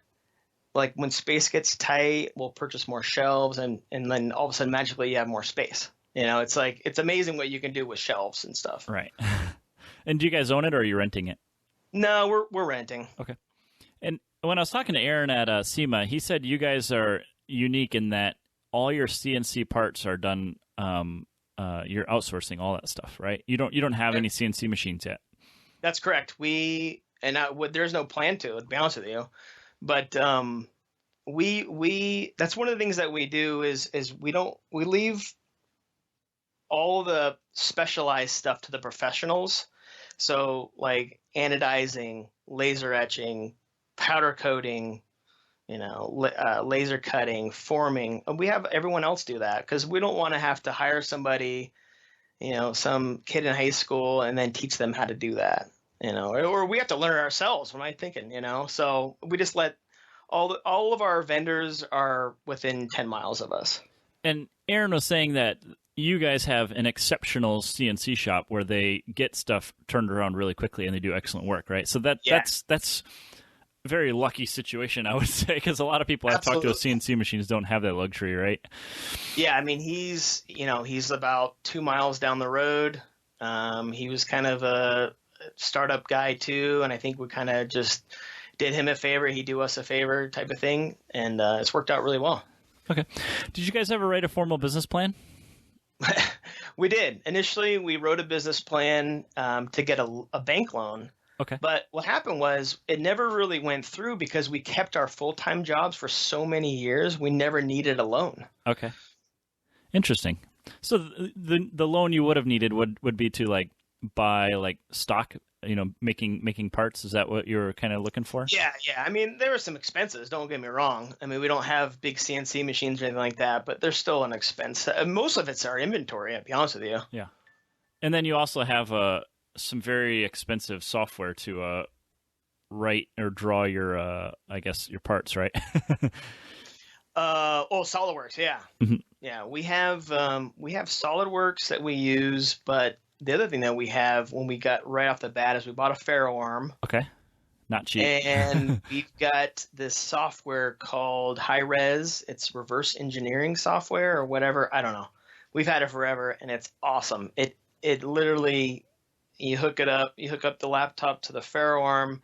S2: When space gets tight, we'll purchase more shelves, and then all of a sudden magically you have more space. It's amazing what you can do with shelves and stuff.
S3: Right. And do you guys own it, or are you renting it?
S2: No, we're renting.
S3: Okay. And when I was talking to Aaron at SEMA, he said you guys are unique in that all your CNC parts are done. You're outsourcing all that stuff, right? You don't have any CNC machines yet. That's
S2: correct. There's no plan to be honest with you, but we that's one of the things that we do is we leave all the specialized stuff to the professionals. So anodizing, laser etching, powder coating, laser cutting, forming. We have everyone else do that because we don't want to have to hire somebody, some kid in high school and then teach them how to do that, or we have to learn it ourselves. What am I thinking, So we just let all of our vendors are within 10 miles of us.
S3: And Aaron was saying that you guys have an exceptional CNC shop where they get stuff turned around really quickly and they do excellent work, right? So that's a very lucky situation, I would say, because a lot of people I've talked to with CNC machines don't have that luxury, right?
S2: Yeah, I mean, he's about 2 miles down the road. He was kind of a startup guy too, and I think we kind of just did him a favor, he'd do us a favor type of thing, and it's worked out really well.
S3: Okay. Did you guys ever write a formal business plan?
S2: We did. Initially, we wrote a business plan to get a bank loan.
S3: Okay.
S2: But what happened was it never really went through because we kept our full-time jobs for so many years. We never needed a loan.
S3: Okay. Interesting. So the loan you would have needed would be to buy stock, making parts. Is that what you were kind of looking for?
S2: Yeah. I mean, there were some expenses. Don't get me wrong. I mean, we don't have big CNC machines or anything like that, but there's still an expense. Most of it's our inventory, to be honest with you.
S3: Yeah. And then you also have some very expensive software to write or draw your, your parts, right?
S2: SolidWorks, yeah.
S3: Mm-hmm.
S2: Yeah, we have SolidWorks that we use, but the other thing that we have when we got right off the bat is we bought a FARO arm.
S3: Okay. Not cheap.
S2: And we've got this software called High Res. It's reverse engineering software or whatever. I don't know. We've had it forever, and it's awesome. It literally, you hook up the laptop to the FARO arm,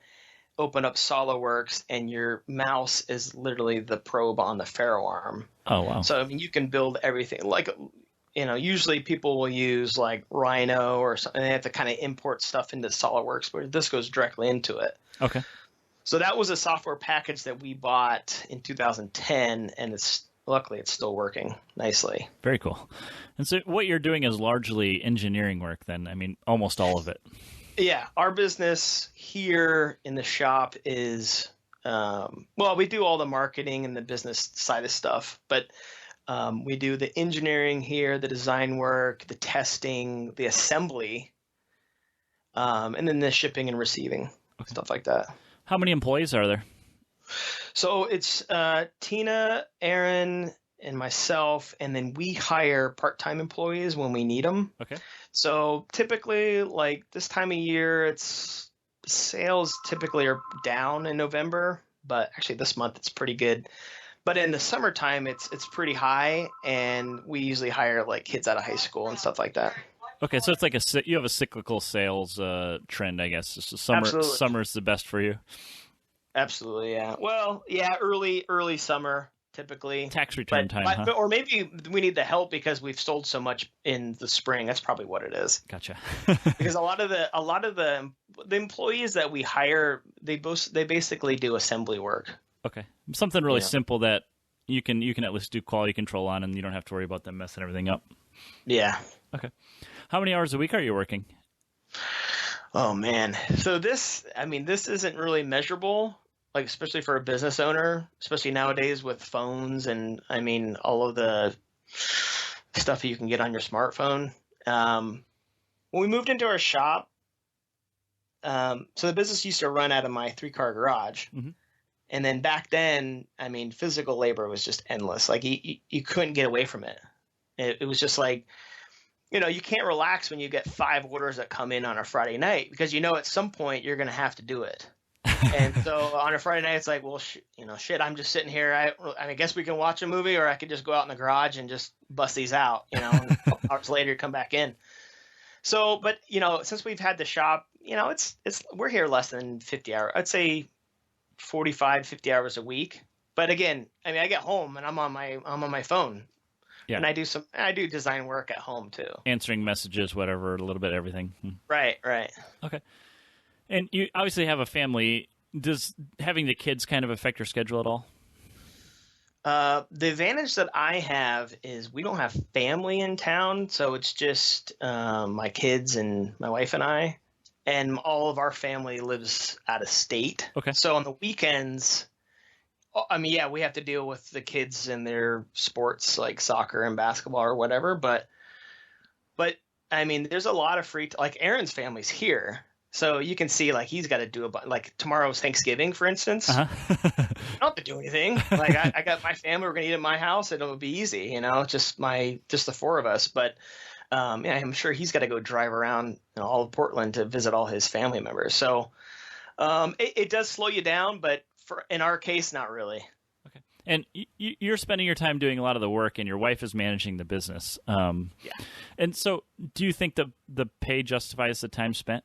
S2: open up SolidWorks, and your mouse is literally the probe on the FARO arm.
S3: Oh, wow.
S2: So, I mean, you can build everything. Usually people will use Rhino or something, and they have to kind of import stuff into SolidWorks, but this goes directly into it.
S3: Okay.
S2: So that was a software package that we bought in 2010, and luckily it's still working nicely.
S3: Very cool. And so what you're doing is largely engineering work then. I mean, almost all of it.
S2: Yeah, our business here in the shop is, we do all the marketing and the business side of stuff, but we do the engineering here, the design work, the testing, the assembly, and then the shipping and receiving, stuff like that.
S3: How many employees are there?
S2: So it's Tina, Aaron, and myself, and then we hire part-time employees when we need them.
S3: Okay.
S2: So typically, like this time of year, sales typically are down in November, but actually this month it's pretty good. But in the summertime, it's pretty high, and we usually hire like kids out of high school and stuff like that.
S3: Okay, so it's like you have a cyclical sales trend, I guess. So summer is the best for you.
S2: Absolutely, yeah. Well, yeah, early summer typically.
S3: Tax return time, huh?
S2: Or maybe we need the help because we've sold so much in the spring. That's probably what it is.
S3: Gotcha.
S2: Because a lot of the employees that we hire, they basically do assembly work.
S3: Okay, something really simple that you can at least do quality control on, and you don't have to worry about them messing everything up.
S2: Yeah.
S3: Okay. How many hours a week are you working?
S2: Oh man. So this isn't really measurable, like especially for a business owner, especially nowadays with phones and all of the stuff that you can get on your smartphone. When we moved into our shop, so the business used to run out of my 3-car garage. Mm-hmm. And then back then, physical labor was just endless. Like you couldn't get away from it. It was just like, you can't relax when you get 5 orders that come in on a Friday night because at some point you're going to have to do it. And so on a Friday night, it's like, well, shit, I'm just sitting here. I guess we can watch a movie, or I could just go out in the garage and just bust these out, and a couple hours later come back in. So, but, since we've had the shop, we're here less than 50 hours. I'd say 45, 50 hours a week. But again, I get home and I'm on my phone. Yeah. And I do design work at home too.
S3: Answering messages, whatever, a little bit of everything.
S2: Right.
S3: Okay. And you obviously have a family. Does having the kids kind of affect your schedule at all?
S2: The advantage that I have is we don't have family in town, so it's just my kids and my wife and I, and all of our family lives out of state. Okay. So on the weekends, we have to deal with the kids and their sports like soccer and basketball or whatever. But there's a lot of like Aaron's family's here. So you can see like he's got to do like tomorrow's Thanksgiving, for instance. I don't have to do anything. Like I got my family. We're going to eat at my house. It'll be easy, just the 4 of us. But I'm sure he's got to go drive around all of Portland to visit all his family members. So it does slow you down, but in our case, not really.
S3: Okay. And you're spending your time doing a lot of the work, and your wife is managing the business. Yeah. And so do you think the pay justifies the time spent?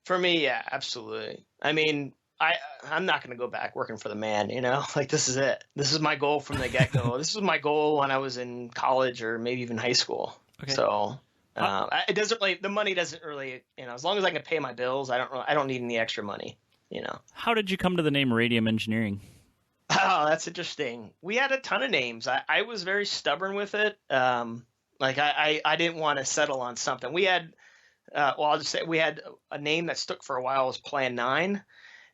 S2: For me, yeah, absolutely. I'm not going to go back working for the man, like this is it. This is my goal from the get-go. This was my goal when I was in college or maybe even high school. Okay. So it doesn't really, the money doesn't really, as long as I can pay my bills, I don't need any extra money.
S3: How did you come to the name Radium Engineering?
S2: Oh, that's interesting. We had a ton of names. I was very stubborn with it. I didn't want to settle on something. We had, I'll just say we had a name that stuck for a while. It was Plan 9.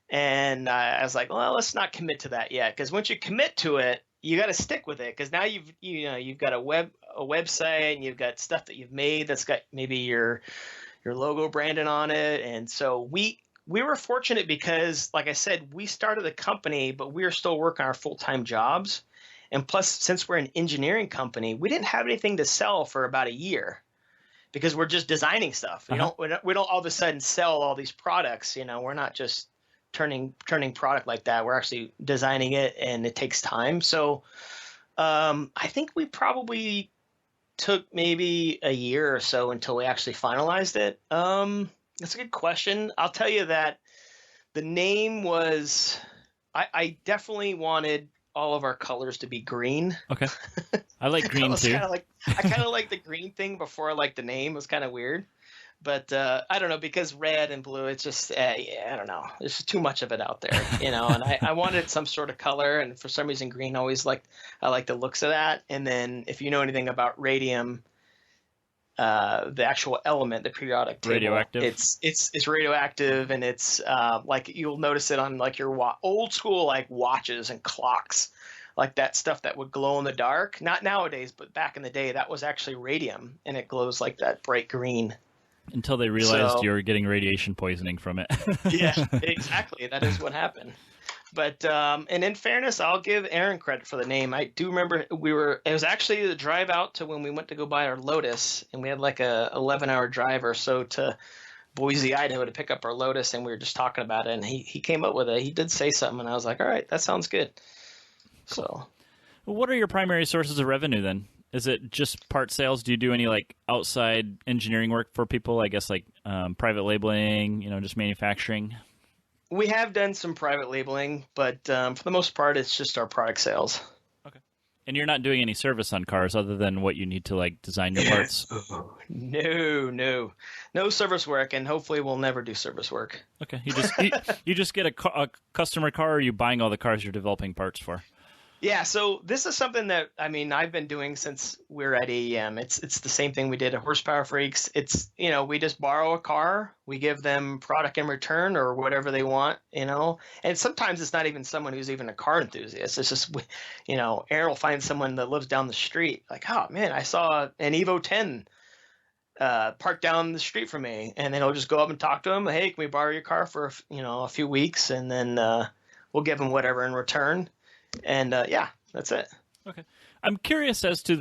S2: And I was like, well, let's not commit to that yet. Because once you commit to it, you got to stick with it. Because now you've got a website, and you've got stuff that you've made that's got maybe your logo branded on it. And so we were fortunate because, like I said, we started the company, but we were still working our full-time jobs. And plus, since we're an engineering company, we didn't have anything to sell for about a year because we're just designing stuff. We don't all of a sudden sell all these products. We're not just turning product like that. We're actually designing it, and it takes time. So I think we probably took maybe a year or so until we actually finalized it. That's a good question. I'll tell you that the name was, I definitely wanted all of our colors to be green.
S3: Okay. I like green too.
S2: I kind of like the green thing before I liked the name. It was kind of weird. But I don't know, because red and blue, it's just, I don't know. There's just too much of it out there, and I wanted some sort of color. And for some reason, green I like the looks of that. And then if you know anything about radium, the actual element, the periodic table,
S3: Radioactive.
S2: It's radioactive, and it's like you'll notice it on like your old school like watches and clocks, like that stuff that would glow in the dark. Not nowadays, but back in the day, that was actually radium, and it glows like that bright green.
S3: Until they realized you were getting radiation poisoning from it.
S2: Yeah, exactly. That is what happened. But and in fairness, I'll give Aaron credit for the name. I do remember it was actually the drive out to when we went to go buy our Lotus, and we had like a 11-hour drive or so to Boise, Idaho to pick up our Lotus, and we were just talking about it, and he came up with it. He did say something, and I was like, all right, that sounds good. So,
S3: what are your primary sources of revenue then? Is it just part sales? Do you do any like outside engineering work for people? I guess like private labeling, just manufacturing.
S2: We have done some private labeling, but for the most part, it's just our product sales.
S3: Okay. And you're not doing any service on cars other than what you need to like design your parts?
S2: No service work, and hopefully we'll never do service work.
S3: Okay. You just get a customer car, or are you buying all the cars you're developing parts for?
S2: Yeah, so this is something that, I've been doing since we're at AEM. It's the same thing we did at Horsepower Freaks. It's, we just borrow a car, we give them product in return or whatever they want, and sometimes it's not even someone who's even a car enthusiast. It's just, Aaron will find someone that lives down the street, like, oh man, I saw an Evo 10 parked down the street from me, and then he'll just go up and talk to him. Hey, can we borrow your car for, a few weeks, and then we'll give him whatever in return. And yeah, that's it.
S3: Okay, I'm curious as to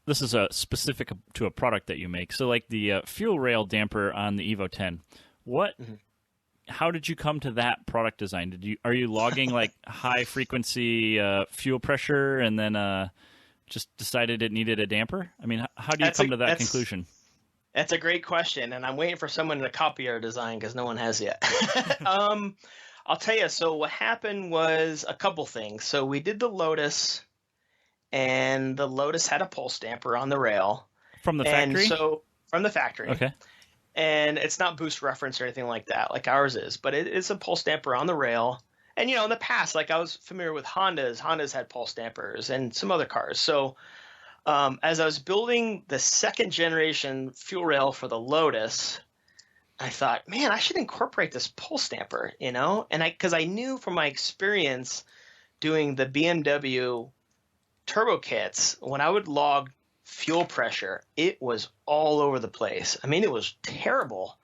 S3: this is a specific to a product that you make. So like the fuel rail damper on the Evo 10. How did you come to that product design? Are you logging like high frequency fuel pressure and then just decided it needed a damper? I mean, how do you come to that conclusion?
S2: That's a great question, and I'm waiting for someone to copy our design because no one has yet. I'll tell you, so what happened was a couple things. So we did the Lotus, and the Lotus had a pulse damper on the rail.
S3: From the factory?
S2: From the factory.
S3: Okay.
S2: And it's not boost reference or anything like that, like ours is, but it is a pulse damper on the rail. And, in the past, like I was familiar with Hondas. Hondas had pulse dampers and some other cars. So as I was building the second generation fuel rail for the Lotus, I thought, man, I should incorporate this pulse damper, and because I knew from my experience doing the BMW turbo kits, when I would log fuel pressure, it was all over the place. I mean, it was terrible.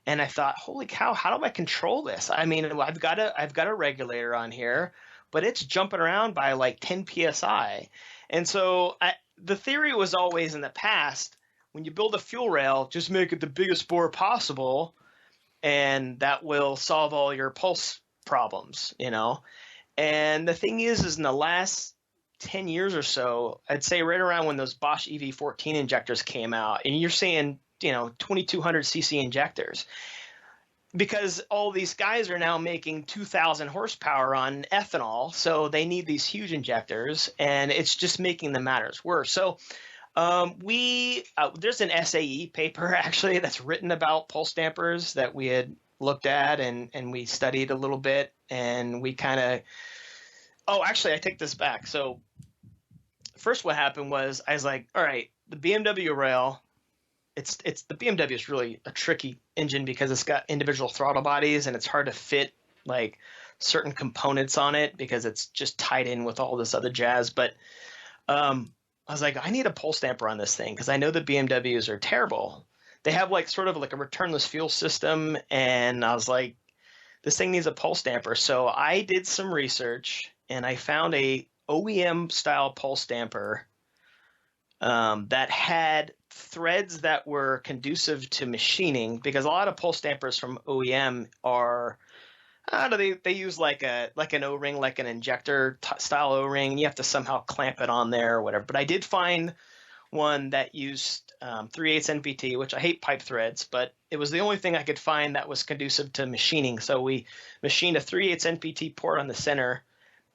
S2: And I thought, holy cow, how do I control this? I mean, I've got a regulator on here, but it's jumping around by like 10 psi. And so the theory was always in the past, when you build a fuel rail, just make it the biggest bore possible, and that will solve all your pulse problems, And the thing is in the last 10 years or so, I'd say right around when those Bosch EV14 injectors came out, and you're seeing, 2200 cc injectors, because all these guys are now making 2,000 horsepower on ethanol, so they need these huge injectors, and it's just making the matters worse. So there's an SAE paper actually that's written about pulse dampers that we had looked at and we studied a little bit, and we actually I take this back. So first what happened was I was like, all right, the BMW rail, it's the BMW is really a tricky engine because it's got individual throttle bodies and it's hard to fit like certain components on it because it's just tied in with all this other jazz. But I was like, I need a pulse damper on this thing because I know the BMWs are terrible. They have like sort of like a returnless fuel system, and I was like, this thing needs a pulse damper. So I did some research and I found a OEM style pulse damper that had threads that were conducive to machining, because a lot of pulse dampers from OEM are they use like an O-ring, like an injector style O-ring. You have to somehow clamp it on there or whatever. But I did find one that used 3/8 NPT, which I hate pipe threads, but it was the only thing I could find that was conducive to machining. So we machined a 3/8 NPT port on the center,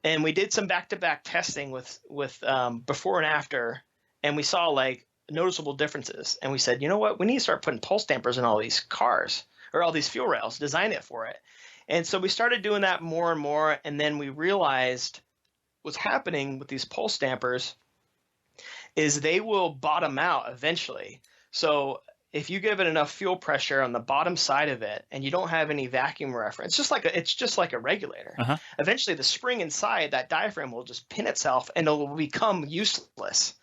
S2: and we did some back-to-back testing with before and after, and we saw like noticeable differences. And we said, you know what, we need to start putting pulse dampers in all these cars or all these fuel rails, design it for it. And so we started doing that more and more. And then we realized what's happening with these pulse dampers is they will bottom out eventually. So if you give it enough fuel pressure on the bottom side of it and you don't have any vacuum reference, it's just like a regulator. Eventually the spring inside that diaphragm will just pin itself and it will become useless.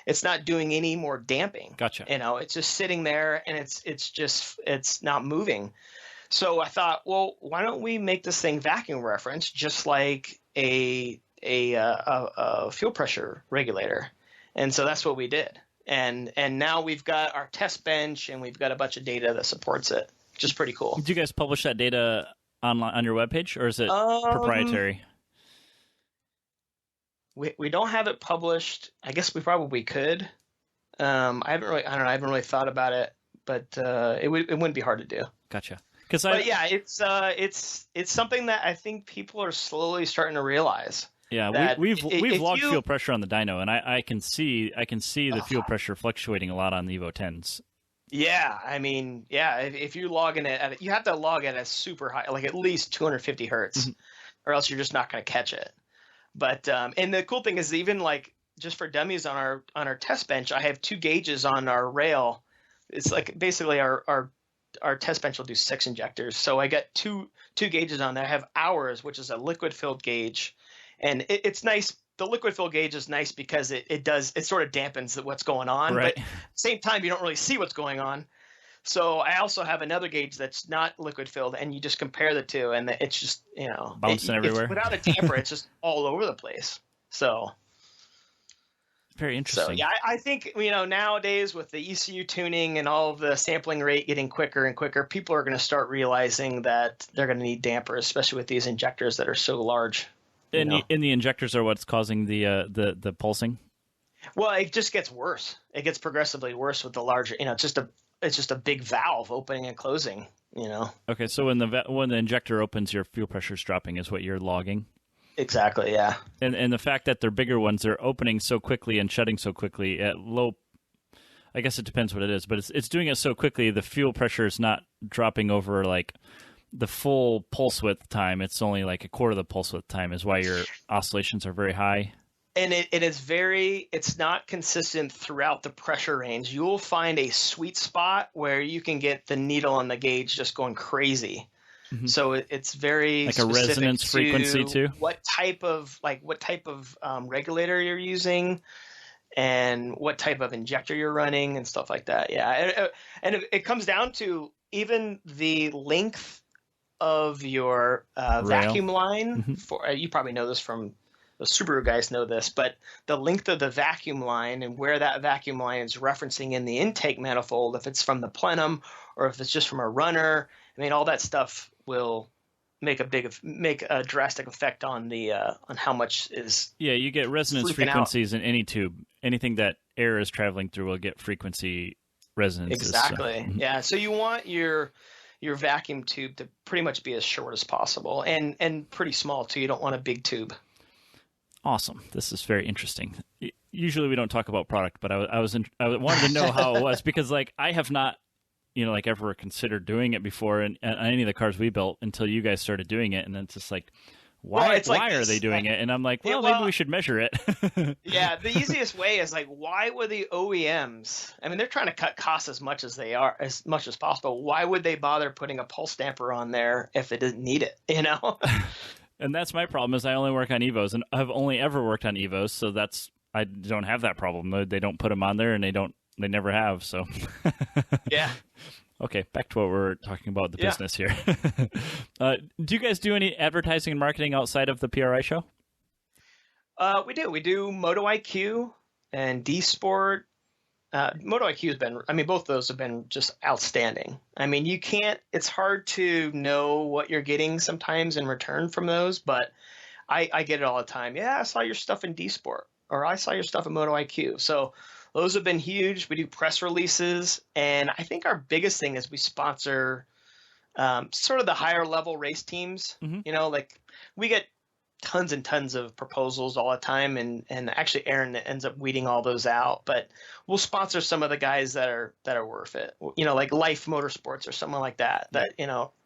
S2: It's not doing any more damping.
S3: Gotcha.
S2: It's just sitting there and it's not moving. So I thought, well, why don't we make this thing vacuum reference just like a fuel pressure regulator? And so that's what we did. And now we've got our test bench and we've got a bunch of data that supports it, which is pretty cool.
S3: Do you guys publish that data online on your webpage, or is it proprietary?
S2: We don't have it published. I guess we probably could. I haven't really thought about it, but it wouldn't be hard to do.
S3: Gotcha.
S2: But yeah, it's something that I think people are slowly starting to realize.
S3: Yeah, we've logged fuel pressure on the dyno, and I can see the fuel pressure fluctuating a lot on the Evo 10s. Yeah,
S2: I mean, if you're logging it, you have to log it at super high, like at least 250 hertz, or else you're just not going to catch it. But and the cool thing is, even like just for dummies on our test bench, I have 2 gauges on our rail. It's like basically our test bench will do 6 injectors, so I got two gauges on there. I have hours, which is a liquid filled gauge. And it's nice. The liquid fill gauge is nice because it sort of dampens what's going on.
S3: Right.
S2: But at the same time, you don't really see what's going on. So I also have another gauge that's not liquid filled, and you just compare the two, and it's just,
S3: bouncing everywhere.
S2: Without a damper, it's just all over the place. So
S3: very interesting.
S2: So yeah, I think nowadays with the ECU tuning and all of the sampling rate getting quicker and quicker, people are going to start realizing that they're going to need dampers, especially with these injectors that are so large.
S3: And the injectors are what's causing the pulsing? Well,
S2: it just gets worse. It gets progressively worse with the larger. It's just a big valve opening and closing.
S3: Okay, so when the injector opens, your fuel pressure is dropping, is what you're logging.
S2: Exactly. Yeah.
S3: And the fact that they're bigger ones, they're opening so quickly and shutting so quickly at low. I guess it depends what it is, but it's doing it so quickly. The fuel pressure is not dropping over like the full pulse width time. It's only like a quarter of the pulse width time is why your oscillations are very high.
S2: And it's not consistent throughout the pressure range. You'll find a sweet spot where you can get the needle on the gauge just going crazy. So it's very
S3: like a resonance frequency too.
S2: What type of regulator you're using and what type of injector you're running and stuff like that. Yeah. And it comes down to even the length of your vacuum line. For you probably know this from the Subaru guys know this, but the length of the vacuum line and where that vacuum line is referencing in the intake manifold, if it's from the plenum or if it's just from a runner, I mean, all that stuff will make a drastic effect on the on how much is.
S3: Yeah, you get resonance frequencies in any tube. Anything that air is traveling through will get frequency resonances.
S2: Exactly. So. Yeah. So you want your vacuum tube to pretty much be as short as possible and pretty small too. You don't want a big tube.
S3: Awesome. This is very interesting. Usually we don't talk about product, but I wanted to know how it was because like I have not, ever considered doing it before in any of the cars we built until you guys started doing it. And then it's just like, why are they doing it? And I'm like, maybe we should measure it.
S2: Yeah. The easiest way is like, why would the OEMs, I mean, they're trying to cut costs as much as possible. Why would they bother putting a pulse damper on there if they didn't need it,
S3: And that's my problem is I only work on Evos and I've only ever worked on Evos. So I don't have that problem. They don't put them on there and they never have. So
S2: yeah.
S3: Okay. Back to what we're talking about, the business here. Do you guys do any advertising and marketing outside of the PRI show?
S2: We do. We do Moto IQ and D Sport. Moto IQ has been, both of those have been just outstanding. It's hard to know what you're getting sometimes in return from those, but I get it all the time. Yeah, I saw your stuff in D Sport, or I saw your stuff in Moto IQ. So those have been huge. We do press releases, and I think our biggest thing is we sponsor sort of the higher level race teams. Like we get tons and tons of proposals all the time, and actually Aaron ends up weeding all those out. But we'll sponsor some of the guys that are worth it. Like Life Motorsports or someone like that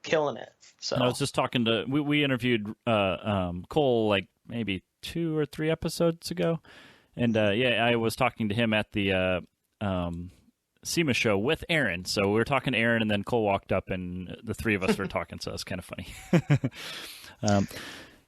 S2: killing it. So
S3: and I was just talking to we interviewed Cole like maybe 2 or 3 episodes ago, and I was talking to him at the SEMA show with Aaron. So we were talking to Aaron, and then Cole walked up, and the 3 of us were talking. So it's kind of funny.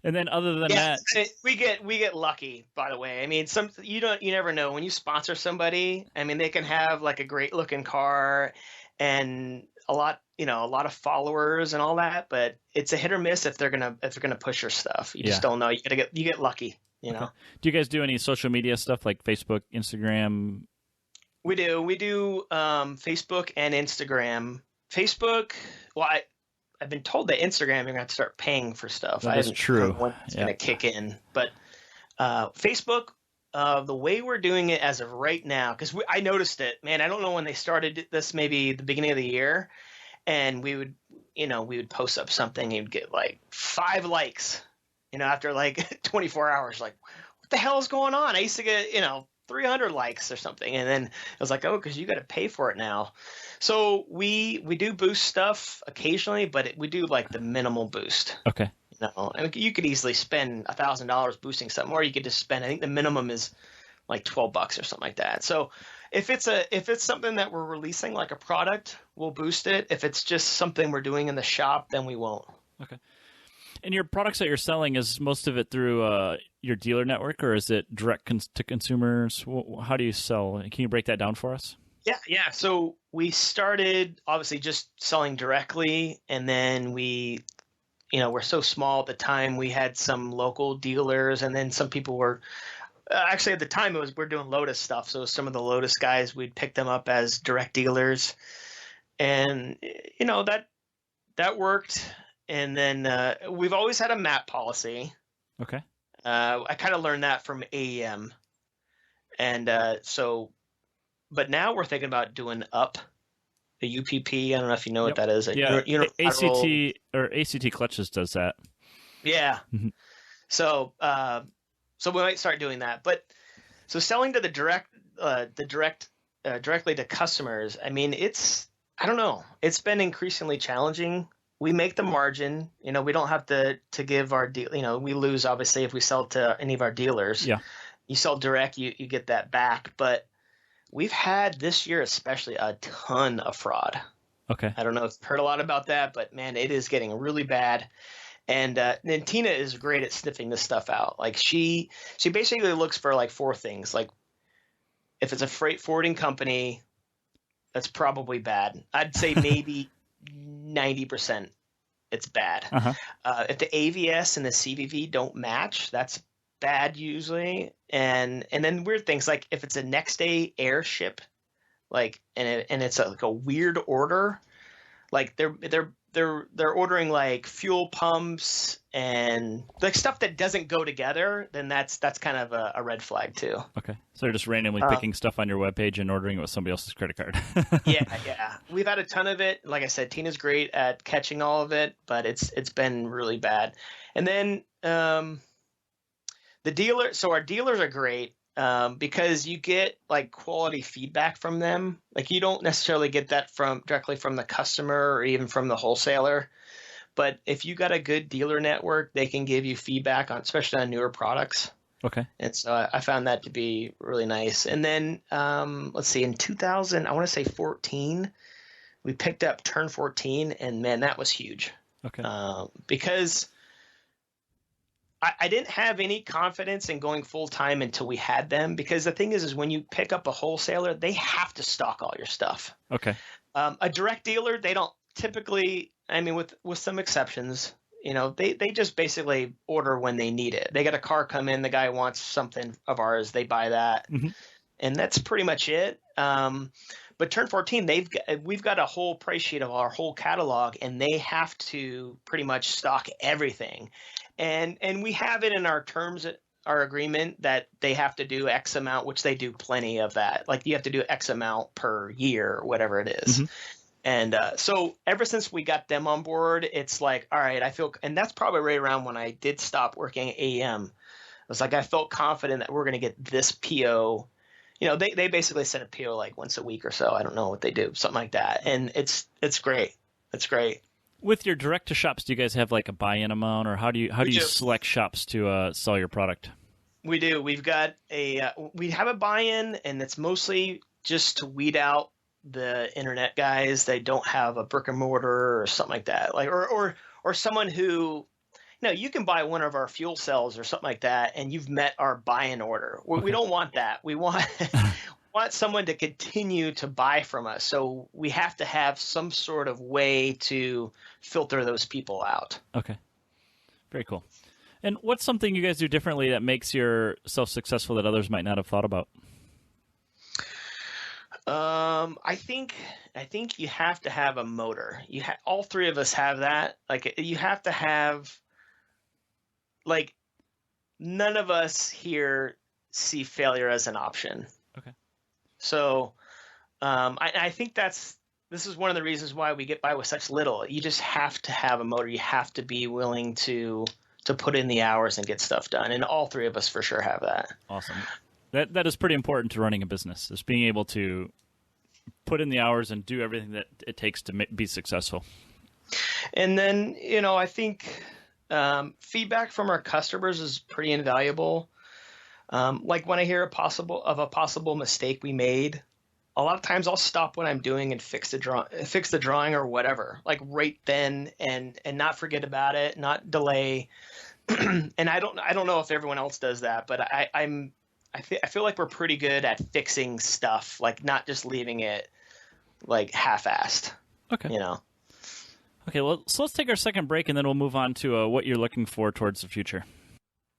S3: And then other than that,
S2: we get lucky, by the way. I mean, you never know when you sponsor somebody. I mean, they can have like a great looking car and a lot of followers and all that, but it's a hit or miss if they're gonna push your stuff. You just don't know. You get lucky.
S3: Okay. Do you guys do any social media stuff like Facebook, Instagram?
S2: We do Facebook and Instagram. Facebook, well, I've been told that Instagram you're going to have to start paying for stuff.
S3: That is true.
S2: When it's going to kick in. But Facebook, the way we're doing it as of right now, because I noticed it, man, I don't know when they started this, maybe the beginning of the year, and we would post up something and you'd get like 5 likes, after like 24 hours. Like, what the hell is going on? I used to get, 300 likes or something. And then I was like, oh, because you got to pay for it now. So we do boost stuff occasionally, but we do like the minimal boost.
S3: Okay.
S2: And you could easily spend $1,000 boosting something, or you could just spend, I think the minimum is like $12 or something like that. So if it's something that we're releasing, like a product, we'll boost it. If it's just something we're doing in the shop, then we won't.
S3: Okay. And your products that you're selling, is most of it through your dealer network, or is it direct to consumers? How do you sell? Can you break that down for us?
S2: Yeah. So we started obviously just selling directly, and then we're so small at the time. We had some local dealers, and then some people were actually at the time we're doing Lotus stuff. So some of the Lotus guys, we'd pick them up as direct dealers, and that worked. And then we've always had a map policy.
S3: Okay.
S2: I kind of learned that from AEM. And but now we're thinking about doing UP, the UPP. I don't know if you know what that is.
S3: Yeah, ACT or ACT Clutches does that.
S2: Yeah.
S3: Mm-hmm.
S2: So we might start doing that. But so selling to directly to customers, I mean, I don't know. It's been increasingly challenging. We make the margin, we don't have to give our deal, we lose obviously if we sell to any of our dealers.
S3: Yeah.
S2: You sell direct, you get that back. But we've had this year especially a ton of fraud.
S3: Okay.
S2: I don't know if you've heard a lot about that, but man, it is getting really bad. And Tina is great at sniffing this stuff out. Like she basically looks for like 4 things. Like if it's a freight forwarding company, that's probably bad. I'd say maybe 90% it's bad.
S3: Uh-huh.
S2: If the AVS and the CVV don't match, that's bad usually. And then weird things like if it's a next day airship, like and it's like a weird order, like they're ordering like fuel pumps and like stuff that doesn't go together, then that's kind of a red flag too.
S3: Okay. So they're just randomly picking stuff on your webpage and ordering it with somebody else's credit card.
S2: Yeah. We've had a ton of it. Like I said, Tina's great at catching all of it, but it's been really bad. And then our dealers are great because you get like quality feedback from them. Like you don't necessarily get that directly from the customer or even from the wholesaler. But if you got a good dealer network, they can give you feedback on, especially on newer products.
S3: Okay.
S2: And so I found that to be really nice. And then let's see, in 2014, we picked up Turn 14, and man, that was huge.
S3: Okay.
S2: Because I didn't have any confidence in going full time until we had them. Because the thing is when you pick up a wholesaler, they have to stock all your stuff.
S3: Okay.
S2: A direct dealer, they don't typically. I mean, with some exceptions, they just basically order when they need it. They got a car come in, the guy wants something of ours, they buy that, and that's pretty much it. But Turn 14, we've got a whole price sheet of our whole catalog, and they have to pretty much stock everything. And we have it in our terms, our agreement, that they have to do X amount, which they do plenty of that. Like you have to do X amount per year or whatever it is. And so ever since we got them on board, it's like, all right, and that's probably right around when I did stop working at AEM. It was like I felt confident that we're going to get this PO. They basically send a PO like once a week or so. I don't know what they do, something like that. And it's great. It's great.
S3: With your direct to shops, do you guys have like a buy-in amount, or how do you select shops to sell your product?
S2: We do. We have a buy-in, and it's mostly just to weed out the internet guys. They don't have a brick and mortar or something like that, like or someone who, you can buy one of our fuel cells or something like that, and you've met our buy-in order. We don't want that. We want want someone to continue to buy from us. So we have to have some sort of way to filter those people out.
S3: Okay, very cool. And what's something you guys do differently that makes yourself successful that others might not have thought about?
S2: I think you have to have a motor. All three of us have that. Like, you have to have, like, none of us here see failure as an option.
S3: Okay.
S2: So, I think this is one of the reasons why we get by with such little. You just have to have a motor. You have to be willing to put in the hours and get stuff done. And all three of us for sure have that.
S3: Awesome. That is pretty important to running a business, is being able to put in the hours and do everything that it takes to be successful.
S2: And then, I think feedback from our customers is pretty invaluable. Like when I hear a possible mistake we made, a lot of times I'll stop what I'm doing and fix the drawing or whatever, like right then, and not forget about it, not delay. And I don't know if everyone else does that, but I feel like we're pretty good at fixing stuff, like not just leaving it like half-assed.
S3: Okay. Okay, well, so let's take our second break, and then we'll move on to what you're looking for towards the future.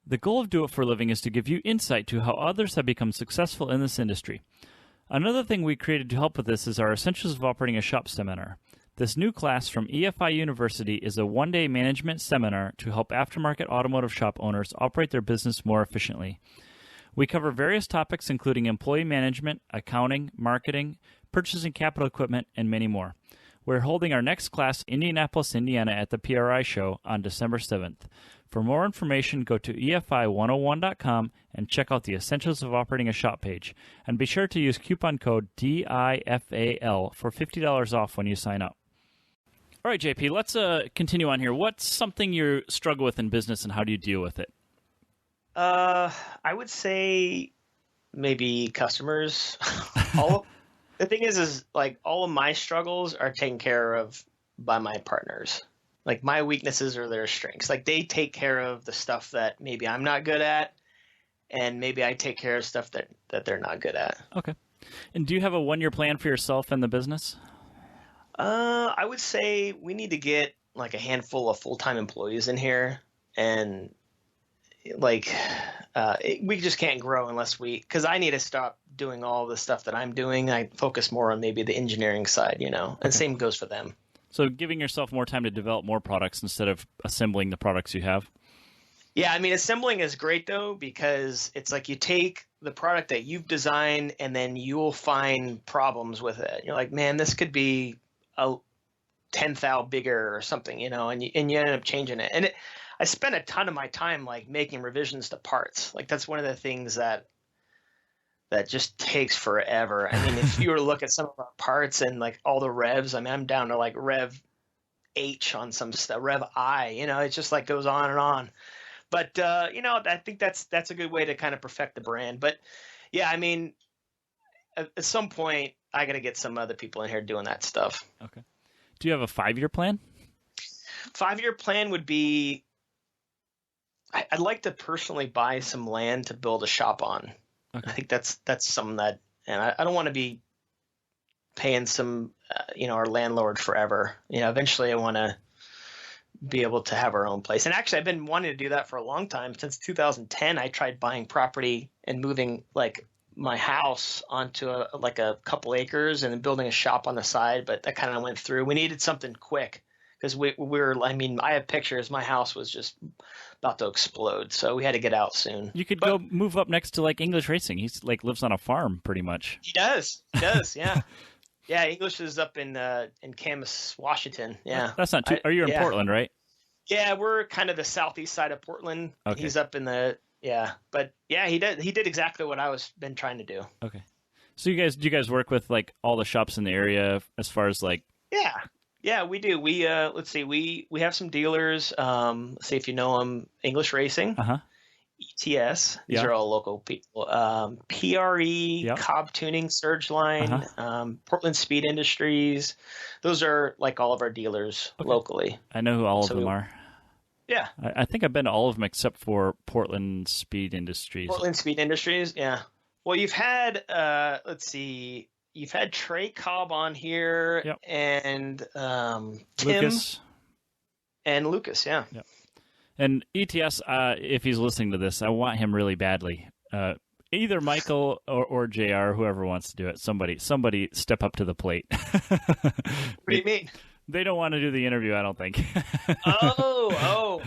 S3: The goal of Do It For a Living is to give you insight to how others have become successful in this industry. Another thing we created to help with this is our Essentials of Operating a Shop seminar. This new class from EFI University is a one-day management seminar to help aftermarket automotive shop owners operate their business more efficiently. We cover various topics including employee management, accounting, marketing, purchasing capital equipment, and many more. We're holding our next class in Indianapolis, Indiana at the PRI show on December 7th. For more information, go to EFI101.com and check out the Essentials of Operating a Shop page. And be sure to use coupon code DIFAL for $50 off when you sign up. All right, JP, let's continue on here. What's something you struggle with in business, and how do you deal with it?
S2: I would say maybe customers. The thing is like all of my struggles are taken care of by my partners. Like my weaknesses are their strengths. Like they take care of the stuff that maybe I'm not good at, and maybe I take care of stuff that they're not good at.
S3: Okay. And do you have a one-year plan for yourself and the business?
S2: I would say we need to get like a handful of full-time employees in here, and like we just can't grow unless because I need to stop doing all the stuff that I'm doing. I focus more on maybe the engineering side, and same goes for them.
S3: So giving yourself more time to develop more products instead of assembling the products you have?
S2: Yeah, I mean, assembling is great, though, because it's like you take the product that you've designed and then you'll find problems with it. You're like, man, this could be a 10th thou bigger or something, and you end up changing it. And I spent a ton of my time like making revisions to parts. Like that's one of the things that just takes forever. I mean, if you were to look at some of our parts and like all the revs, I mean, I'm down to like Rev H on some stuff, Rev I, it just like goes on and on. But, I think that's a good way to kind of perfect the brand. But yeah, I mean, at some point I got to get some other people in here doing that stuff.
S3: Okay. Do you have a 5-year plan?
S2: 5-year plan would be, I'd like to personally buy some land to build a shop on. Okay. I think that's something that, and I don't want to be paying some, our landlord forever. Eventually I want to be able to have our own place. And actually I've been wanting to do that for a long time. Since 2010, I tried buying property and moving like my house onto a couple acres and then building a shop on the side, but that kind of went through. We needed something quick because I have pictures. My house was just about to explode, so we had to get out soon.
S3: You could go move up next to like English Racing. He's like lives on a farm pretty much.
S2: He does, yeah. Yeah, English is up in Camas, Washington. Yeah.
S3: That's not too. Are you in Portland, right?
S2: Yeah, we're kind of the southeast side of Portland.
S3: Okay.
S2: He's up in but yeah, he did exactly what I been trying to do.
S3: Okay. So do you guys work with like all the shops in the area as far as like?
S2: Yeah, we do. We let's see, we have some dealers. Let's see if you know them. English Racing, ETS. These are all local people. PRE, Cobb Tuning, Surgeline, Portland Speed Industries. Those are like all of our dealers locally.
S3: I know who all of them are.
S2: Yeah,
S3: I think I've been to all of them except for Portland Speed Industries.
S2: Portland Speed Industries, yeah. Well, you've had let's see. You've had Trey Cobb on here and Tim
S3: Lucas.
S2: And Lucas, yeah.
S3: Yep. And ETS, if he's listening to this, I want him really badly. Either Michael or JR, whoever wants to do it. Somebody step up to the plate.
S2: What do you mean?
S3: They don't want to do the interview, I don't think.
S2: Oh.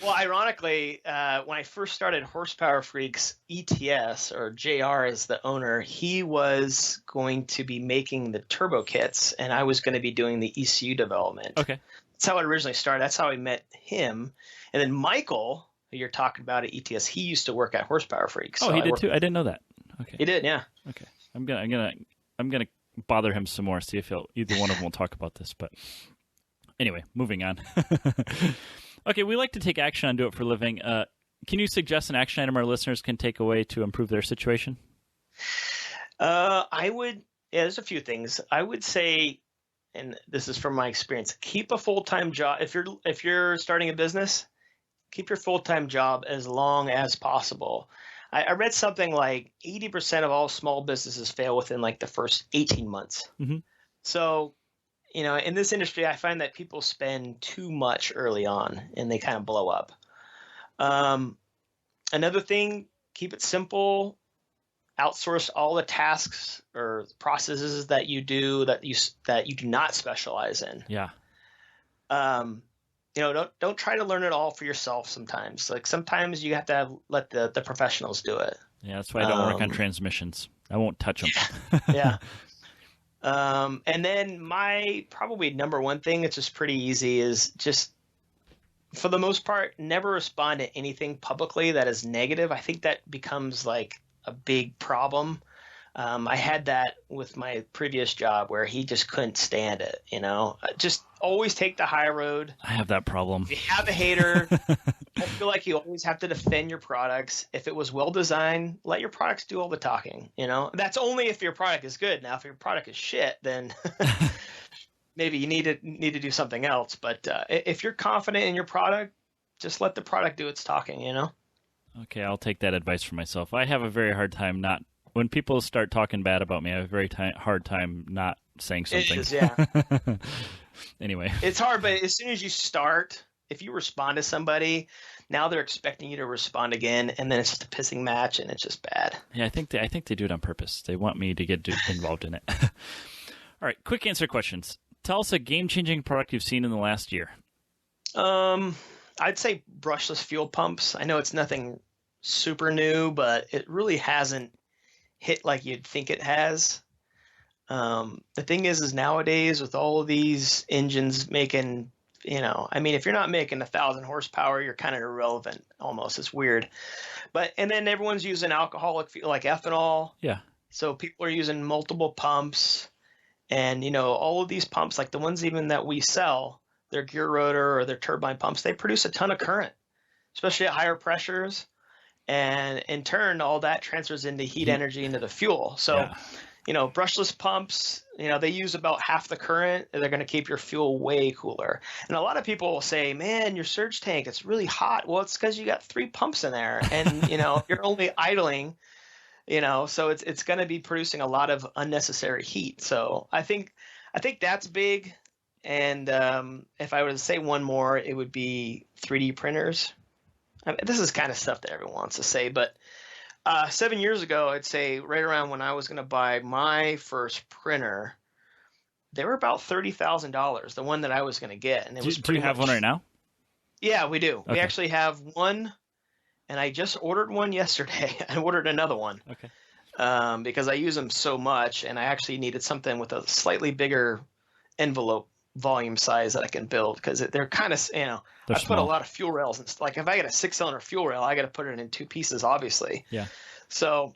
S2: Well, ironically, when I first started Horsepower Freaks, ETS, or JR is the owner, he was going to be making the turbo kits, and I was going to be doing the ECU development.
S3: Okay.
S2: That's how it originally started. That's how I met him. And then Michael, who you're talking about at ETS, he used to work at Horsepower Freaks.
S3: Oh, he did too? I didn't know that. Okay.
S2: He did, yeah.
S3: Okay. I'm gonna bother him some more, see if either one of them will talk about this. But anyway, moving on. Okay, we like to take action on Do It for a Living. Can you suggest an action item our listeners can take away to improve their situation?
S2: I would. Yeah, there's a few things. I would say, and this is from my experience, keep a full-time job. If you're starting a business, keep your full-time job as long as possible. I read something like 80% of all small businesses fail within like the first 18 months. Mm-hmm. So, in this industry, I find that people spend too much early on and they kind of blow up. Another thing, keep it simple. Outsource all the tasks or processes that you do that you do not specialize in.
S3: Yeah.
S2: Don't try to learn it all for yourself sometimes. Like sometimes you have to let the professionals do it.
S3: Yeah, that's why I don't work on transmissions. I won't touch them.
S2: Yeah. And then my probably number one thing, it's just pretty easy, is just for the most part, never respond to anything publicly that is negative. I think that becomes like a big problem. I had that with my previous job where he just couldn't stand it. Just always take the high road.
S3: I have that problem.
S2: If you have a hater, don't feel like you always have to defend your products. If it was well designed, let your products do all the talking. That's only if your product is good. Now, if your product is shit, then maybe you need to do something else. But if you're confident in your product, just let the product do its talking.
S3: Okay, I'll take that advice for myself. I have a very hard time not. When people start talking bad about me, I have a very hard time not saying something.
S2: It is, yeah.
S3: Anyway.
S2: It's hard, but as soon as you start, if you respond to somebody, now they're expecting you to respond again, and then it's just a pissing match, and it's just bad.
S3: Yeah, I think they do it on purpose. They want me to get involved in it. All right, quick answer questions. Tell us a game-changing product you've seen in the last year.
S2: I'd say brushless fuel pumps. I know it's nothing super new, but it really hasn't hit like you'd think it has. The thing is nowadays with all of these engines making, if you're not making 1,000 horsepower, you're kind of irrelevant almost. It's weird. And then everyone's using alcoholic fuel like ethanol.
S3: Yeah.
S2: So people are using multiple pumps, and all of these pumps, like the ones even that we sell, their gear rotor or their turbine pumps, they produce a ton of current, especially at higher pressures. And in turn, all that transfers into heat energy into the fuel. So, brushless pumps, they use about half the current. They're going to keep your fuel way cooler. And a lot of people will say, man, your surge tank, it's really hot. Well, it's because you got 3 pumps in there and, you're only idling, so it's going to be producing a lot of unnecessary heat. So I think that's big. And if I were to say one more, it would be 3D printers. This is kind of stuff that everyone wants to say, but 7 years ago, I'd say right around when I was going to buy my first printer, they were about $30,000, the one that I was going to get. And
S3: do you have one right now?
S2: Yeah, we do.
S3: Okay.
S2: We actually have one, and I just ordered one yesterday. I ordered another one.
S3: Okay.
S2: because I use them so much, and I actually needed something with a slightly bigger envelope volume size that I can build, because they're kind of, I put
S3: small.
S2: a lot of fuel rails, and like if I get a 6-cylinder fuel rail, I got to put it in 2 pieces, obviously.
S3: Yeah.
S2: So,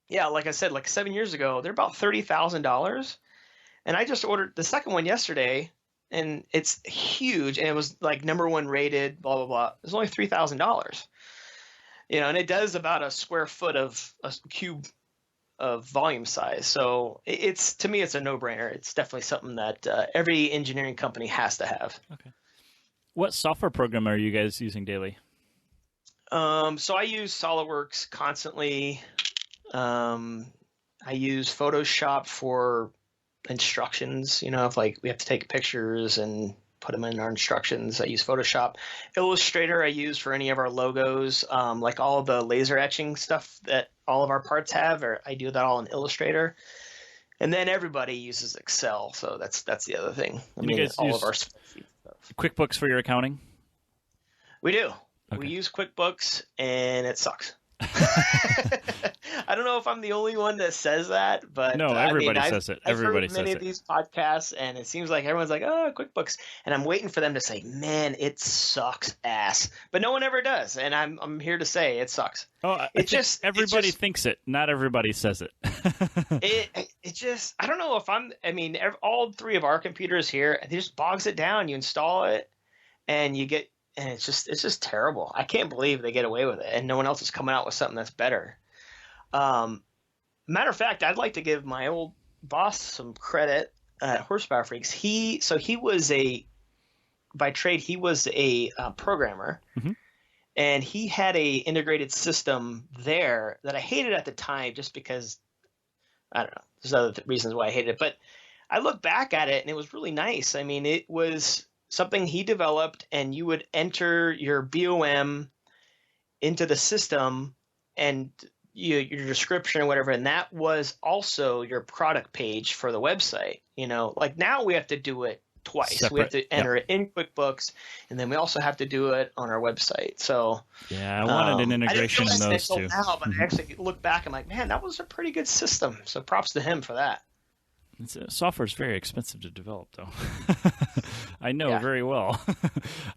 S2: yeah, like I said, like 7 years ago, they're about $30,000, and I just ordered the second one yesterday, and it's huge, and it was like #1 rated, blah blah blah. It's only $3,000, and it does about a square foot of a cube of volume size. So to me, it's a no-brainer. It's definitely something that every engineering company has to have.
S3: Okay. What software program are you guys using daily?
S2: So I use SolidWorks constantly. I use Photoshop for instructions. If like we have to take pictures and put them in our instructions, I use Photoshop. Illustrator I use for any of our logos, like all of the laser etching stuff that all of our parts have, or I do that all in Illustrator. And then everybody uses Excel, so that's the other thing.
S3: You guys
S2: all
S3: use
S2: of our spreadsheet stuff.
S3: QuickBooks for your accounting?
S2: We do.
S3: Okay.
S2: We use QuickBooks, and it sucks. I don't know if I'm the only one that says that, but
S3: no, everybody says it. Everybody
S2: says it. I've heard many of these podcasts, and it seems like everyone's like, "Oh, QuickBooks," and I'm waiting for them to say, "Man, it sucks ass," but no one ever does, and I'm here to say it sucks.
S3: Oh, everybody thinks it. Not everybody says it.
S2: it just, I don't know if all 3 of our computers here, it just bogs it down. You install it, and you get. And it's just terrible. I can't believe they get away with it, and no one else is coming out with something that's better. Matter of fact, I'd like to give my old boss some credit at Horsepower Freaks. By trade, he was a programmer,
S3: mm-hmm.
S2: and he had a integrated system there that I hated at the time, just because I don't know. There's other reasons why I hated it, but I look back at it, and it was really nice. I mean, it was something he developed, and you would enter your BOM into the system and your description or whatever, and that was also your product page for the website. Like now we have to do it twice.
S3: Separate.
S2: We have to enter it in QuickBooks, and then we also have to do it on our website. So
S3: yeah, I wanted an integration in those two.
S2: Now, but I actually look back, I'm like, man, that was a pretty good system. So props to him for that.
S3: Software is very expensive to develop, though. I know very well.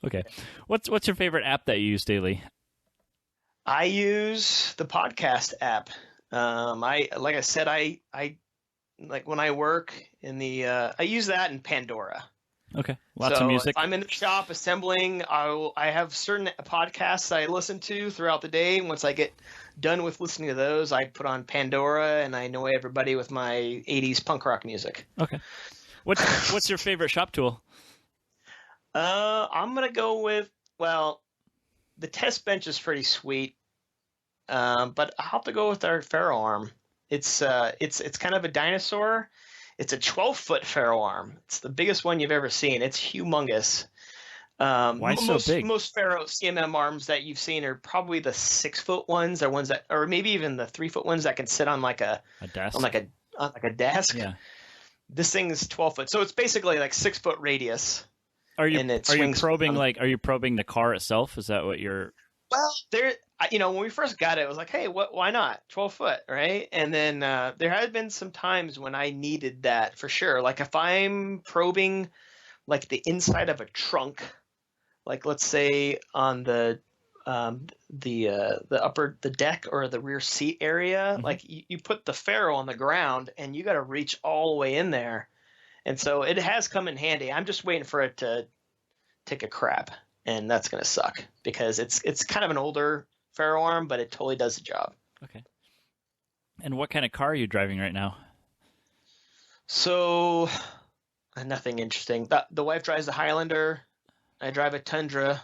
S3: Okay, what's your favorite app that you use daily?
S2: I use the podcast app. Like I said, I like when I work in the I use that in Pandora.
S3: Okay, lots of music.
S2: If I'm in the shop assembling, I have certain podcasts I listen to throughout the day. Once I get done with listening to those, I put on Pandora and I annoy everybody with my 80s punk rock music.
S3: Okay. What's your favorite shop tool?
S2: I'm gonna go with, well, the test bench is pretty sweet, but I'll have to go with our FARO arm. It's kind of a dinosaur. It's a 12-foot FARO arm. It's the biggest one you've ever seen. It's humongous.
S3: Why so big?
S2: Most FARO CMM arms that you've seen are probably the 6-foot ones, or ones that, or maybe even the 3-foot ones that can sit on like a desk. On like a desk.
S3: Yeah.
S2: This thing is 12 foot, so it's basically like 6-foot radius.
S3: Are you probing the car itself? Is that what you're?
S2: Well, when we first got it, it was like, hey, why not 12 foot, right? And then there had been some times when I needed that for sure. Like if I'm probing like the inside of a trunk, like let's say on the deck or the rear seat area, mm-hmm. like you put the FARO on the ground and you got to reach all the way in there. And so it has come in handy. I'm just waiting for it to take a crap, and that's going to suck because it's kind of an older FARO arm, but it totally does the job.
S3: Okay. And what kind of car are you driving right now?
S2: So nothing interesting. The wife drives a Highlander. I drive a Tundra,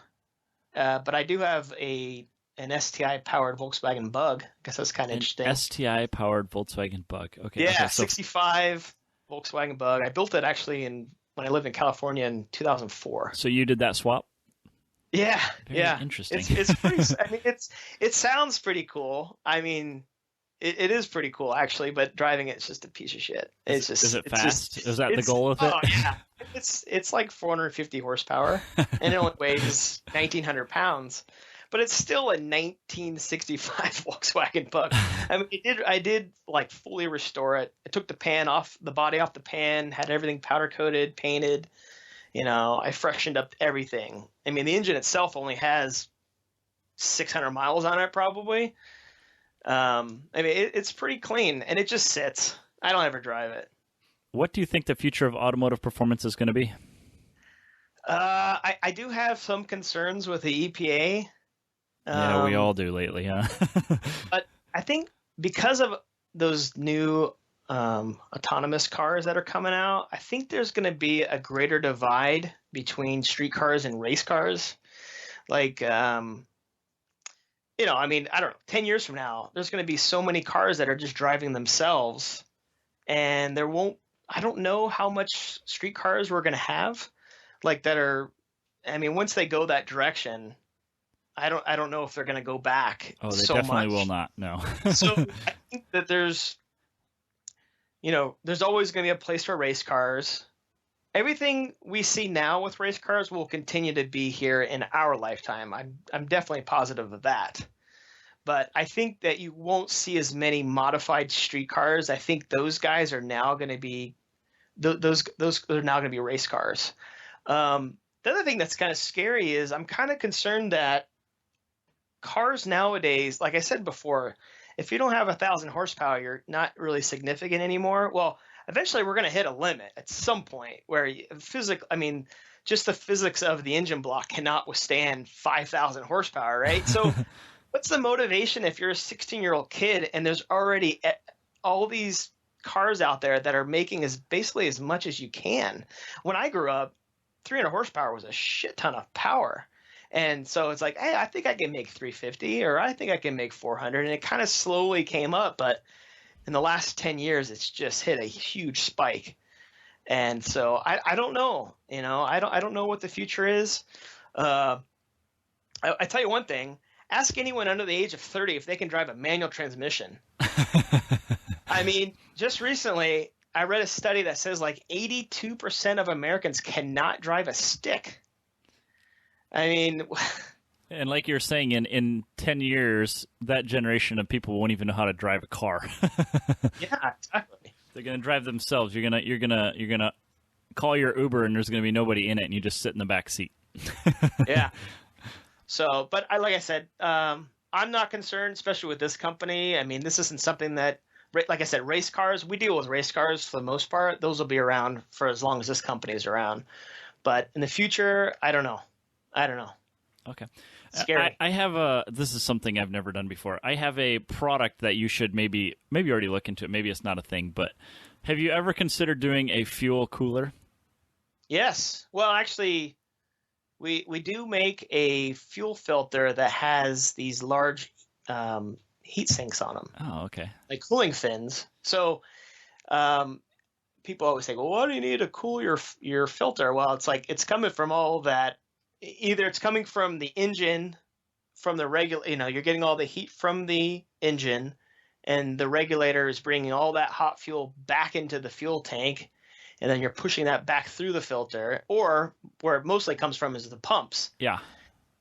S2: but I do have an STI-powered Volkswagen Bug. I guess that's kind of interesting.
S3: STI-powered Volkswagen Bug. Okay.
S2: Yeah,
S3: okay,
S2: 65 Volkswagen Bug. I built it actually when I lived in California in 2004.
S3: So you did that swap?
S2: Yeah.
S3: Very interesting.
S2: It's pretty. I mean, it sounds pretty cool. I mean, it is pretty cool actually, but driving it's just a piece of shit. Is
S3: it fast? Is that the goal with it?
S2: Oh yeah. It's like 450 horsepower, and it only weighs 1,900 pounds. but it's still a 1965 Volkswagen Bug. I mean, I did like fully restore it. I took the body off the pan, had everything powder coated, painted. I freshened up everything. I mean, the engine itself only has 600 miles on it, probably. I mean, it's pretty clean, and it just sits. I don't ever drive it.
S3: What do you think the future of automotive performance is going to be?
S2: I do have some concerns with the EPA.
S3: Yeah, we all do lately, huh?
S2: But I think because of those new autonomous cars that are coming out, I think there's going to be a greater divide between street cars and race cars. Like, I mean, I don't know, 10 years from now, there's going to be so many cars that are just driving themselves, and I don't know how much street cars we're going to have, like that are, I mean, once they go that direction, I don't know if they're going to go back.
S3: Oh, they
S2: so
S3: definitely
S2: much.
S3: will not. No.
S2: So I think that there's always going to be a place for race cars. Everything we see now with race cars will continue to be here in our lifetime. I'm definitely positive of that. But I think that you won't see as many modified street cars. I think those guys are now going to be those are now going to be race cars. The other thing that's kind of scary is I'm kind of concerned that cars nowadays, like I said before, if you don't have 1,000 horsepower, you're not really significant anymore. Well, eventually we're going to hit a limit at some point where just the physics of the engine block cannot withstand 5,000 horsepower, right? So what's the motivation if you're a 16-year-old kid and there's already all these cars out there that are making basically as much as you can? When I grew up, 300 horsepower was a shit ton of power. And so it's like, hey, I think I can make 350, or I think I can make 400. And it kind of slowly came up, but in the last 10 years, it's just hit a huge spike. And so I don't know, I don't know what the future is. I tell you one thing, ask anyone under the age of 30 if they can drive a manual transmission. I mean, just recently, I read a study that says like 82% of Americans cannot drive a stick. I mean,
S3: and like you're saying, in 10 years, that generation of people won't even know how to drive a car.
S2: Yeah, exactly.
S3: They're going to drive themselves. You're gonna call your Uber, and there's going to be nobody in it, and you just sit in the back seat.
S2: Yeah. So, but like I said, I'm not concerned, especially with this company. I mean, this isn't something that, like I said, race cars. We deal with race cars for the most part. Those will be around for as long as this company is around. But in the future, I don't know.
S3: Okay.
S2: Scary.
S3: I have this is something I've never done before. I have a product that you should maybe already look into it. Maybe it's not a thing, but have you ever considered doing a fuel cooler?
S2: Yes. Well, actually, we do make a fuel filter that has these large heat sinks on them.
S3: Oh, okay.
S2: Like cooling fins. So people always say, well, why do you need to cool your filter? Well, it's like it's coming from all that. Either it's coming from the engine, from the you're getting all the heat from the engine, and the regulator is bringing all that hot fuel back into the fuel tank, and then you're pushing that back through the filter, or where it mostly comes from is the pumps.
S3: Yeah.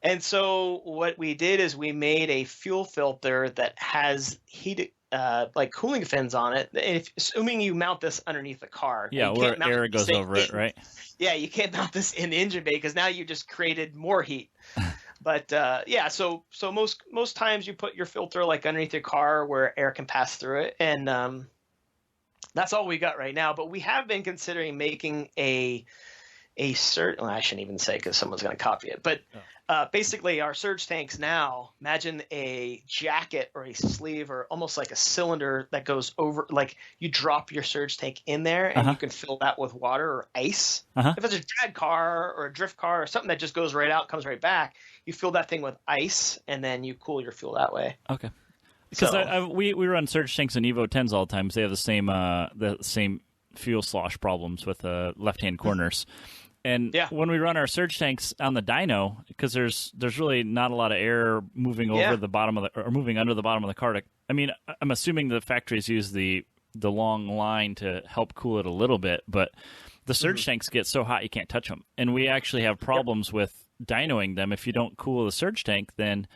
S2: And so what we did is we made a fuel filter that has heat, like cooling fins on it. Assuming you mount this underneath the car.
S3: Yeah, where air goes over it, right?
S2: Yeah, you can't mount this in the engine bay because now you just created more heat. But yeah, so most times you put your filter like underneath your car where air can pass through it, and that's all we got right now. But we have been considering making a surge. Well, I shouldn't even say because someone's going to copy it. But basically, our surge tanks now. Imagine a jacket or a sleeve or almost like a cylinder that goes over. Like you drop your surge tank in there, and you can fill that with water or ice. If it's a drag car or a drift car or something that just goes right out, comes right back, you fill that thing with ice, and then you cool your fuel that way.
S3: Okay. Because we run surge tanks in Evo 10s all the time. So they have the same fuel slosh problems with left-hand corners. And when we run our surge tanks on the dyno, because there's really not a lot of air moving over the bottom of or moving under the bottom of the car. I'm assuming the factories use the long line to help cool it a little bit, but the surge tanks get so hot you can't touch them. And we actually have problems with dynoing them, if you don't cool the surge tank, then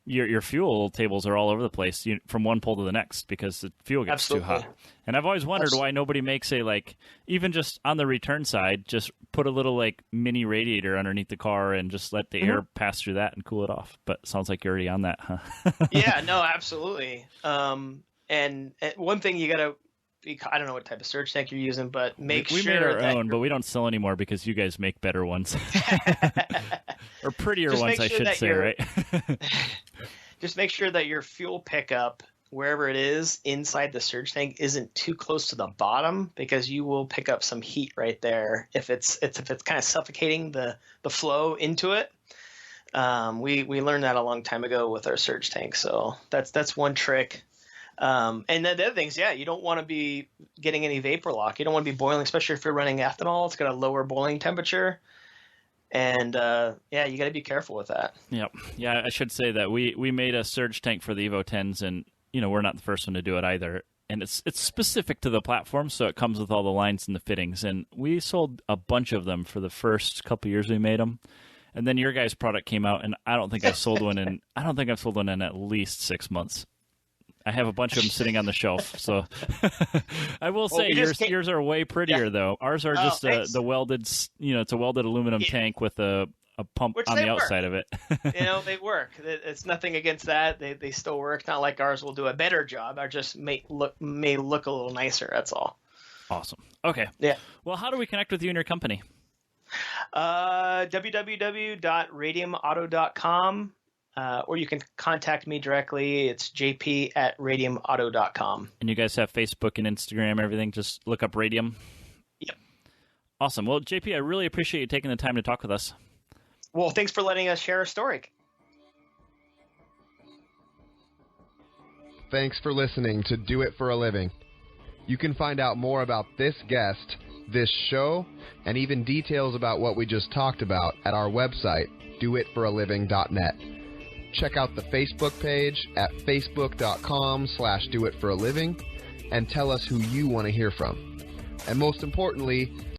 S3: your fuel tables are all over the place from one pole to the next because the fuel gets too hot. And I've always wondered why nobody makes even just on the return side, just put a little mini radiator underneath the car and just let the air pass through that and cool it off. But sounds like you're already on that, huh?
S2: Yeah, no, absolutely. And one thing you got to, I don't know what type of surge tank you're using, but we
S3: made our own, but we don't sell anymore because you guys make better ones. Or prettier ones, I should say, right?
S2: Just make sure that your fuel pickup, wherever it is inside the surge tank, isn't too close to the bottom, because you will pick up some heat right there if it's kind of suffocating the flow into it. We learned that a long time ago with our surge tank, so that's one trick. And then the other things, you don't want to be getting any vapor lock. You don't want to be boiling, especially if you're running ethanol. It's got a lower boiling temperature. And, you got to be careful with that.
S3: Yep. Yeah, I should say that we made a surge tank for the Evo 10s, and, we're not the first one to do it either. And it's specific to the platform, so it comes with all the lines and the fittings. And we sold a bunch of them for the first couple years we made them. And then your guys' product came out, and I don't think I've sold one in at least 6 months. I have a bunch of them sitting on the shelf, so I will say yours are way prettier though. Ours are just the welded, it's a welded aluminum tank with a pump on the outside of it.
S2: They work. It's nothing against that. They still work. Not like ours will do a better job. Ours just may look a little nicer. That's all.
S3: Awesome. Okay.
S2: Yeah.
S3: Well, how do we connect with you and your company?
S2: www.radiumauto.com. Or you can contact me directly. It's jp@radiumauto.com.
S3: And you guys have Facebook and Instagram, everything? Just look up Radium?
S2: Yep.
S3: Awesome. Well, JP, I really appreciate you taking the time to talk with us.
S2: Well, thanks for letting us share a story.
S1: Thanks for listening to Do It for a Living. You can find out more about this guest, this show, and even details about what we just talked about at our website, doitforaliving.net. Check out the Facebook page at facebook.com/doitforaliving and tell us who you want to hear from. And most importantly,